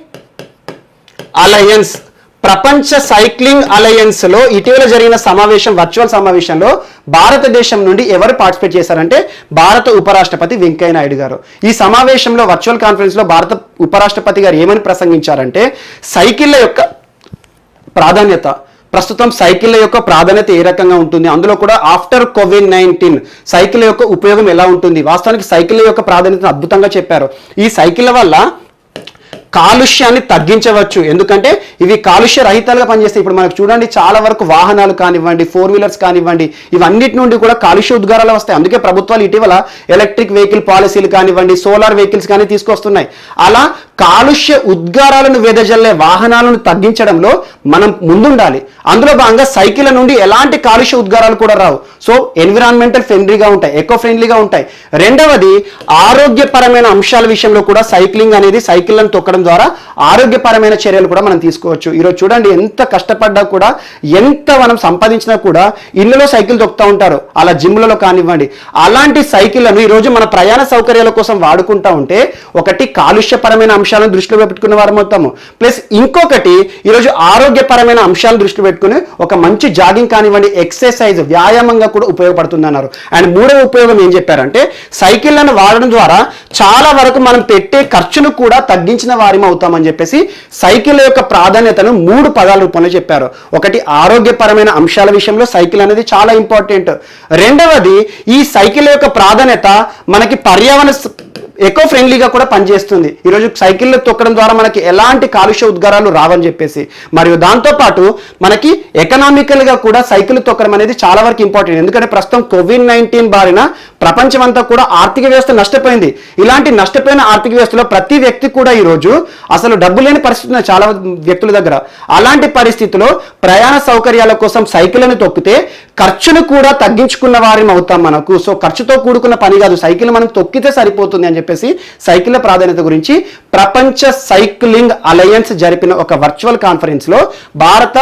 అలయన్స్. ప్రపంచ సైక్లింగ్ అలయన్స్ లో ఇటీవల జరిగిన సమావేశం, వర్చువల్ సమావేశంలో భారతదేశం నుండి ఎవరు పార్టిసిపేట్ చేశారంటే భారత ఉపరాష్ట్రపతి వెంకయ్య నాయుడు గారు. ఈ సమావేశంలో వర్చువల్ కాన్ఫరెన్స్ లో భారత ఉపరాష్ట్రపతి గారు ఏమని ప్రసంగించారంటే సైకిళ్ల యొక్క ప్రాధాన్యత, ప్రస్తుతం సైకిళ్ల యొక్క ప్రాధాన్యత ఏ రకంగా ఉంటుంది, అందులో కూడా ఆఫ్టర్ కోవిడ్-19 సైకిల్ యొక్క ఉపయోగం ఎలా ఉంటుంది. వాస్తవానికి సైకిళ్ల యొక్క ప్రాధాన్యతను అద్భుతంగా చెప్పారు. ఈ సైకిళ్ల వల్ల కాలుష్యాన్ని తగ్గించవచ్చు, ఎందుకంటే ఇవి కాలుష్య రహితాలుగా పనిచేస్తాయి. ఇప్పుడు మనకు చూడండి చాలా వరకు వాహనాలు కానివ్వండి, 4 వీలర్స్ కానివ్వండి, ఇవన్నిటి నుండి కూడా కాలుష్య ఉద్గారాలు వస్తాయి. అందుకే ప్రభుత్వాలు ఇటీవల ఎలక్ట్రిక్ వెహికల్ పాలసీలు కానివ్వండి, సోలార్ వెహికల్స్ కానీ తీసుకొస్తున్నాయి. అలా కాలుష్య ఉద్గారాలను వెదజల్లే వాహనాలను తగ్గించడంలో మనం ముందుండాలి. అందులో భాగంగా సైకిళ్ల నుండి ఎలాంటి కాలుష్య ఉద్గారాలు కూడా రావు. సో ఎన్విరాన్మెంటల్ ఫ్రెండ్లీగా ఉంటాయి, ఎకో ఫ్రెండ్లీగా ఉంటాయి. రెండవది ఆరోగ్యపరమైన అంశాల విషయంలో కూడా సైక్లింగ్ అనేది, సైకిళ్లను తొక్కడం ద్వారా ఆరోగ్యపరమైన చర్యలు కూడా మనం తీసుకోవచ్చు. ఈరోజు చూడండి ఎంత కష్టపడ్డా కూడా, ఎంత మనం సంపాదించినా కూడా ఇళ్లలో సైకిల్ తొక్కుతూ ఉంటారు, అలా జిమ్లలో కానివ్వండి. అలాంటి సైకిళ్లను ఈరోజు మన ప్రయాణ సౌకర్యాల కోసం వాడుకుంటా ఉంటే ఒకటి కాలుష్యపరమైన అంశాలను దృష్టిలో పెట్టుకున్న వారం అవుతాము, ప్లస్ ఇంకొకటి ఈరోజు ఆరోగ్యపరమైన అంశాలను దృష్టిలో పెట్టుకుని ఒక మంచి జాగింగ్ కానివ్వండి, ఎక్సర్సైజ్, వ్యాయామంగా కూడా ఉపయోగపడుతుంది అన్నారు. అండ్ మూడవ ఉపయోగం ఏం చెప్పారంటే సైకిళ్లను వాడడం ద్వారా చాలా వరకు మనం పెట్టే ఖర్చును కూడా తగ్గించిన వారం అవుతామని చెప్పేసి సైకిల్ యొక్క ప్రాధాన్యతను 3 పదాల రూపంలో చెప్పారు. ఒకటి ఆరోగ్యపరమైన అంశాల విషయంలో సైకిల్ అనేది చాలా ఇంపార్టెంట్. రెండవది ఈ సైకిల్ యొక్క ప్రాధాన్యత మనకి పర్యావరణ ఎకో ఫ్రెండ్లీగా కూడా పనిచేస్తుంది. ఈరోజు సైకిళ్ళు తొక్కడం ద్వారా మనకి ఎలాంటి కాలుష్య ఉద్గారాలు రావని చెప్పేసి, మరియు దాంతోపాటు మనకి ఎకనామికల్గా కూడా సైకిల్ తొక్కడం అనేది చాలా వరకు ఇంపార్టెంట్. ఎందుకంటే ప్రస్తుతం కోవిడ్-19 బారిన ప్రపంచమంతా కూడా ఆర్థిక వ్యవస్థ నష్టపోయింది. ఇలాంటి నష్టపోయిన ఆర్థిక వ్యవస్థలో ప్రతి వ్యక్తి కూడా ఈరోజు అసలు డబ్బు లేని పరిస్థితి ఉంది చాలా వ్యక్తుల దగ్గర. అలాంటి పరిస్థితిలో ప్రయాణ సౌకర్యాల కోసం సైకిళ్లను తొక్కితే ఖర్చును కూడా తగ్గించుకున్న వారిని అవుతాం మనకు. సో ఖర్చుతో కూడుకున్న పని కాదు, సైకిల్ మనం తొక్కితే సరిపోతుంది అని చెప్పేసి సైకిళ్ల ప్రాధాన్యత గురించి ప్రపంచ సైక్లింగ్ అలయన్స్ జరిపిన ఒక వర్చువల్ కాన్ఫరెన్స్ లో భారత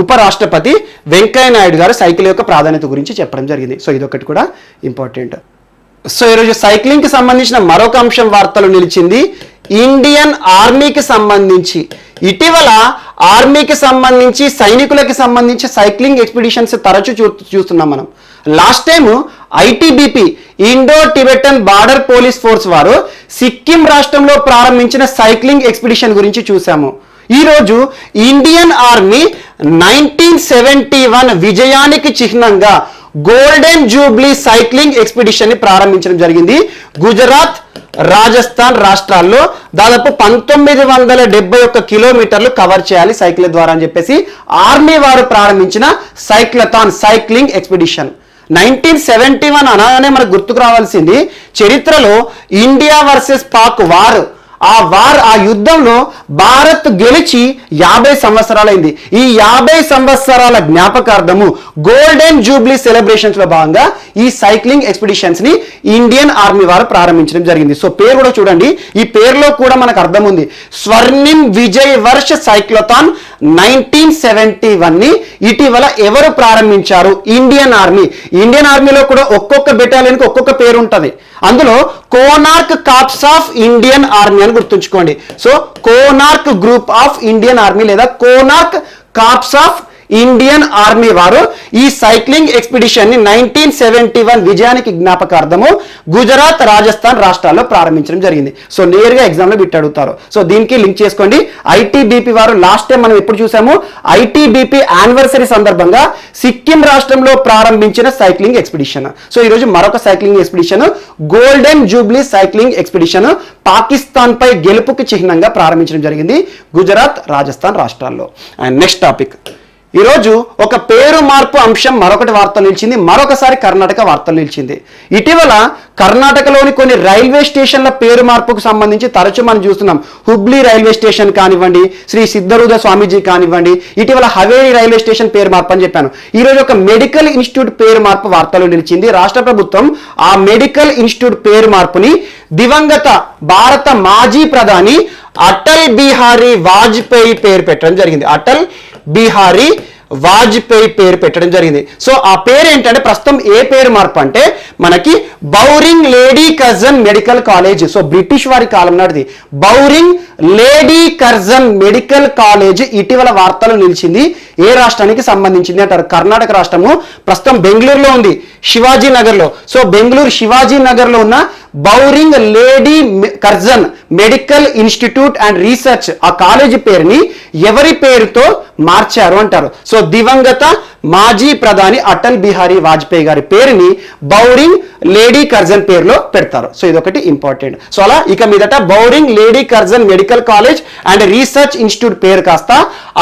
ఉపరాష్ట్రపతి వెంకయ్య నాయుడు గారు సైకిల్ యొక్క ప్రాధాన్యత గురించి చెప్పడం జరిగింది. సో ఇదొకటి కూడా ఇంపార్టెంట్. సో ఈరోజు సైక్లింగ్కి సంబంధించిన మరొక అంశం వార్తలు నిలిచింది. ఇండియన్ ఆర్మీకి సంబంధించి ఇటీవల ఆర్మీకి సంబంధించి, సైనికులకి సంబంధించి సైక్లింగ్ ఎక్స్పిడిషన్స్ తరచూ చూస్తున్నాం మనం. Last time ITBP, Indo Tibetan border police force వారు సిక్కిం రాష్ట్రంలో ప్రారంభించిన సైక్లింగ్ ఎక్స్పిడిషన్ గురించి చూసాము. ఈరోజు ఇండియన్ ఆర్మీ 1971 విజయానికి చిహ్నంగా గోల్డెన్ జూబ్లీ సైక్లింగ్ ఎక్స్పిడిషన్ ని ప్రారంభించడం జరిగింది. గుజరాత్, రాజస్థాన్ రాష్ట్రాల్లో దాదాపు 1971 కిలోమీటర్లు కవర్ చేయాలి సైకిల్ ద్వారా అని చెప్పేసి ఆర్మీ వారు ప్రారంభించిన సైక్లథాన్ సైక్లింగ్ ఎక్స్పిడిషన్. 1971 అనగానే మనకు గుర్తుకు రావాల్సింది చరిత్రలో ఇండియా వర్సెస్ పాక్ వార్. ఆ యుద్ధంలో భారత్ గెలిచి 50 సంవత్సరాలైంది. ఈ 50 సంవత్సరాల జ్ఞాపకార్థము గోల్డెన్ జూబ్లీ సెలబ్రేషన్స్ లో భాగంగా ఈ సైక్లింగ్ ఎక్స్పిడిషన్స్ ని ఇండియన్ ఆర్మీ వారు ప్రారంభించడం జరిగింది. సో పేరు కూడా చూడండి, ఈ పేరులో కూడా మనకు అర్థం ఉంది. స్వర్ణిం విజయ్ వర్ష సైక్లథాన్ 1971 ని ఇటీవల ఎవరు ప్రారంభించారు? Indian army. ఇండియన్ ఆర్మీలో కూడా ఒక్కొక్క బెటాలియన్ కి ఒక్కొక్క పేరు ఉంటుంది. అందులో Konark corps of Indian army అని గుర్తుంచుకోండి. So Konark group of Indian army లేదా Konark corps of Indian army వారు ఈ సైక్లింగ్ ఎక్స్పిడిషన్ ని 1971 విజయానికి జ్ఞాపకార్థము గుజరాత్, రాజస్థాన్ రాష్ట్రాల్లో ప్రారంభించడం జరిగింది. సో నేరుగా ఎగ్జామ్ లో బిట్ అడుగుతారు. సో దీనికి లింక్ చేసుకోండి. ఐటీబీపీ వారు లాస్ట్ టైం మనం ఎప్పుడు చూసాము, ఐటీబీపీ యానివర్సరీ సందర్భంగా సిక్కిం రాష్ట్రంలో ప్రారంభించిన సైక్లింగ్ ఎక్స్పిడిషన్. సో ఈరోజు మరొక cycling expedition golden jubilee cycling expedition Pakistan పై గెలుపుకి చిహ్నంగా ప్రారంభించడం జరిగింది గుజరాత్, రాజస్థాన్ రాష్ట్రాల్లో. అండ్ నెక్స్ట్ టాపిక్, ఈరోజు ఒక పేరు మార్పు అంశం మరొకటి వార్తలు నిలిచింది, మరొకసారి కర్ణాటక వార్తలు నిలిచింది. ఇటీవల కర్ణాటకలోని కొన్ని రైల్వే స్టేషన్ల పేరు మార్పుకు సంబంధించి తరచూ మనం చూస్తున్నాం. హుబ్లీ రైల్వే స్టేషన్ కానివ్వండి, శ్రీ సిద్ధరూధ స్వామీజీ కానివ్వండి, ఇటీవల హవేలీ రైల్వే స్టేషన్ పేరు మార్పు అని చెప్పాను. ఈరోజు ఒక మెడికల్ ఇన్స్టిట్యూట్ పేరు మార్పు వార్తలు నిలిచింది. రాష్ట్ర ప్రభుత్వం ఆ మెడికల్ ఇన్స్టిట్యూట్ పేరు మార్పుని దివంగత భారత మాజీ ప్రధాని అటల్ బిహారీ వాజ్పేయి పేరు పెట్టడం జరిగింది. అటల్ బిహారీ వాజ్పేయి పేరు పెట్టడం జరిగింది. సో ఆ పేరు ఏంటంటే ప్రస్తుతం ఏ పేరు మార్పు అంటే మనకి Bowring lady Curzon medical college. So British వారి కాలం నాటిది Bowring lady Curzon medical college ఇటీవల వార్తలు నిలిచింది. ఏ రాష్ట్రానికి సంబంధించింది అంటారు? కర్ణాటక రాష్ట్రము. ప్రస్తుతం బెంగళూరులో ఉంది, శివాజీ నగర్ లో. సో బెంగళూరు శివాజీ నగర్ లో ఉన్న Bowring lady Curzon medical institute and research ఆ కాలేజీ పేరుని ఎవరి పేరుతో మార్చారు అంటారు? సో దివంగత మాజీ ప్రధాని అటల్ బిహారీ వాజ్పేయి గారి పేరుని బౌరింగ్ లేడీ కర్జన్ పేరులో పెడతారు. సో ఇదొకటి ఇంపార్టెంట్. సో అలా ఇక మీదట Bowring lady Curzon medical college and research institute పేరు కాస్త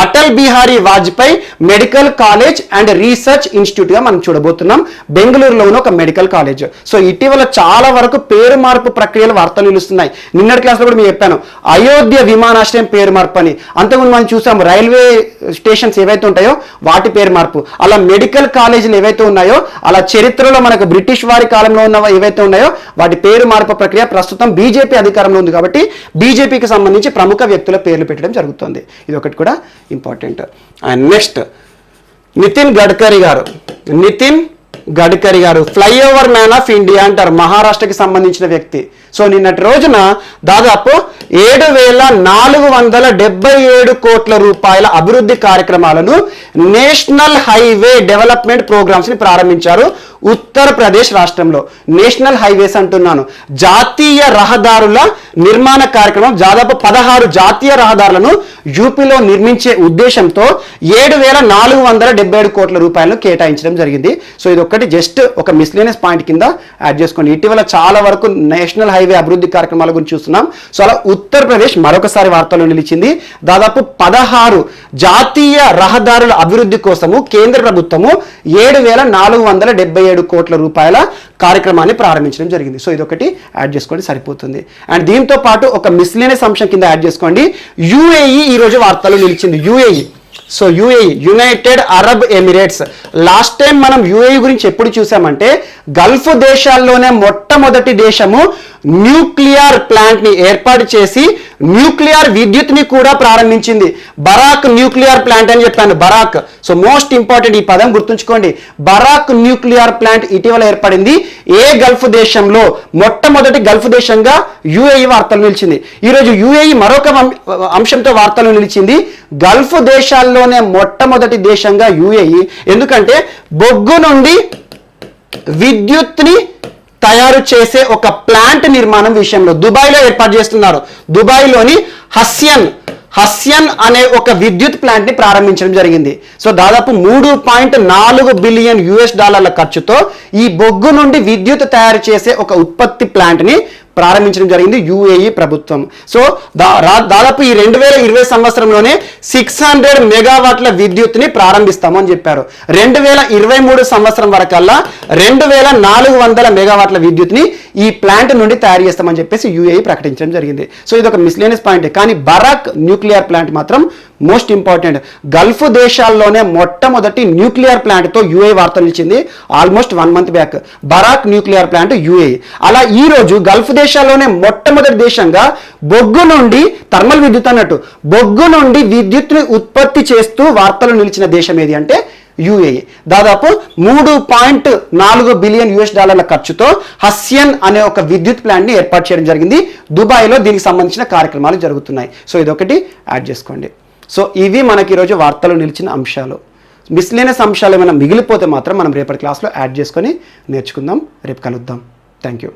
Atal Bihari Vajpayee medical college and research institute గా మనం చూడబోతున్నాం. బెంగళూరులో ఉన్న ఒక మెడికల్ కాలేజ్. సో ఇటీవల చాలా వరకు పేరు మార్పు ప్రక్రియలు వార్తలు నిలుస్తున్నాయి. నిన్నటి క్లాస్ లో కూడా నేను చెప్పాను అయోధ్య విమానాశ్రయం పేరు మార్పు అని. అంతకుముందు మనం చూసాము రైల్వే స్టేషన్స్ ఏవైతే ఉంటాయో వాటి పేరు మార్పు. అలా మెడికల్ కాలేజీలు ఏవైతే ఉన్నాయో అలా చరిత్రలో మనకు బ్రిటిష్ వారి కాలంలో ఉన్న ఏవైతే ఉన్నాయో వాటి పేరు మార్పు ప్రక్రియ ప్రస్తుతం బీజేపీ అధికారంలో ఉంది కాబట్టి బీజేపీకి సంబంధించి ప్రముఖ వ్యక్తుల పేర్లు పెట్టడం జరుగుతుంది. ఇది ఒకటి కూడా important. And next Nitin Gadkari garu flyover man of India అంటారు, మహారాష్ట్రకి సంబంధించిన వ్యక్తి. సో నిన్నటి రోజున దాదాపు 7,477 కోట్ల రూపాయల అభివృద్ధి కార్యక్రమాలను నేషనల్ హైవే డెవలప్మెంట్ ప్రోగ్రామ్స్ ని ప్రారంభించారు ఉత్తరప్రదేశ్ రాష్ట్రంలో. నేషనల్ హైవేస్ అంటున్నాను, జాతీయ రహదారుల నిర్మాణ కార్యక్రమం. దాదాపు 16 జాతీయ రహదారులను యూపీలో నిర్మించే ఉద్దేశంతో 7,477 కోట్ల రూపాయలను కేటాయించడం జరిగింది. సో ఇది ఒకటి జస్ట్ ఒక మిస్లేనియస్ పాయింట్ కింద యాడ్ చేసుకోండి. ఇటీవల చాలా వరకు నేషనల్ హైవే అభివృద్ధి కార్యక్రమాల గురించి చూస్తున్నాం. సో అలా ఉత్తరప్రదేశ్ మరొకసారి వార్తల్లో నిలిచింది. దాదాపు 16 జాతీయ రహదారుల అభివృద్ధి కోసము కేంద్ర ప్రభుత్వము 7,477 కోట్ల రూపాయల కార్యక్రమాన్ని ప్రారంభించడం జరిగింది. సో ఇదొకటి యాడ్ చేసుకోండి సరిపోతుంది. అండ్ దీంతో పాటు ఒక మిస్లేనియస్ అంశం కింద యాడ్ చేసుకోండి, యుఏఈ ఈ రోజు వార్తల్లో నిలిచింది. UAE, so UAE United Arab Emirates. Last time మనం యుఏఈ గురించి ఎప్పుడు చూసామంటే గల్ఫ్ దేశాల్లోనే మొట్టమొదటి దేశము న్యూక్లియర్ ప్లాంట్ ని ఏర్పాటు చేసి న్యూక్లియర్ విద్యుత్ ని కూడా ప్రారంభించింది. బరాక్ న్యూక్లియర్ ప్లాంట్ అని చెప్పాను, బరాక్. సో మోస్ట్ ఇంపార్టెంట్ ఈ పదం గుర్తుంచుకోండి. బరాక్ న్యూక్లియర్ ప్లాంట్ ఇటీవల ఏర్పడింది ఏ గల్ఫ్ దేశంలో? మొట్టమొదటి గల్ఫ్ దేశంగా యుఏఈ వార్తలు నిలిచింది. ఈరోజు యుఏఈ మరొక అంశంతో వార్తలు నిలిచింది. గల్ఫ్ దేశాల్లోనే మొట్టమొదటి దేశంగా యుఏఈ. ఎందుకంటే బొగ్గు నుండి విద్యుత్ని తయారు చేసే ఒక ప్లాంట్ నిర్మాణం విషయంలో దుబాయ్లో ఏర్పాటు చేస్తున్నారు. దుబాయ్లోని హస్యన్ అనే ఒక విద్యుత్ ప్లాంట్ ని ప్రారంభించడం జరిగింది. సో దాదాపు 3.4 బిలియన్ US$ ఖర్చుతో ఈ బొగ్గు నుండి విద్యుత్ తయారు చేసే ఒక ఉత్పత్తి ప్లాంట్ ని ప్రారంభించడం జరిగింది UAE ప్రభుత్వం. సో దాదాపు ఈ 2020 సంవత్సరంలోనే 600 మెగావాట్ల విద్యుత్ని ప్రారంభిస్తాము అని చెప్పారు. 2023 సంవత్సరం వరకల్లా 2400 మెగావాట్ల విద్యుత్ని ఈ ప్లాంట్ నుండి తయారు చేస్తామని చెప్పేసి UAE ప్రకటించడం జరిగింది. సో ఇది ఒక మిస్లేనియస్ పాయింట్. కానీ బరాక్ న్యూక్లియర్ ప్లాంట్ మాత్రం మోస్ట్ ఇంపార్టెంట్. గల్ఫ్ దేశాల్లోనే మొట్టమొదటి న్యూక్లియర్ ప్లాంట్తో UAE వార్తలు ఇచ్చింది almost 1 month back. Barakah nuclear plant UAE. అలా ఈ రోజు గల్ఫ్ దేశాల్లోనే మొట్టమొదటి దేశంగా బొగ్గు నుండి థర్మల్ విద్యుత్ అన్నట్టు బొగ్గు నుండి విద్యుత్ని ఉత్పత్తి చేస్తూ వార్తలు నిలిచిన దేశం ఏది అంటే UAE. దాదాపు 3.4 బిలియన్ US$ ఖర్చుతో హస్యన్ అనే ఒక విద్యుత్ ప్లాంట్ ని ఏర్పాటు చేయడం జరిగింది. దుబాయ్లో దీనికి సంబంధించిన కార్యక్రమాలు జరుగుతున్నాయి. సో ఇదొకటి యాడ్ చేసుకోండి. సో ఇవి మనకి ఈరోజు వార్తలు నిలిచిన అంశాలు. మిస్లేనియస్ అంశాలు ఏమైనా మిగిలిపోతే మాత్రం మనం రేపటి క్లాస్లో యాడ్ చేసుకొని నేర్చుకుందాం. రేపు కలుద్దాం. Thank you.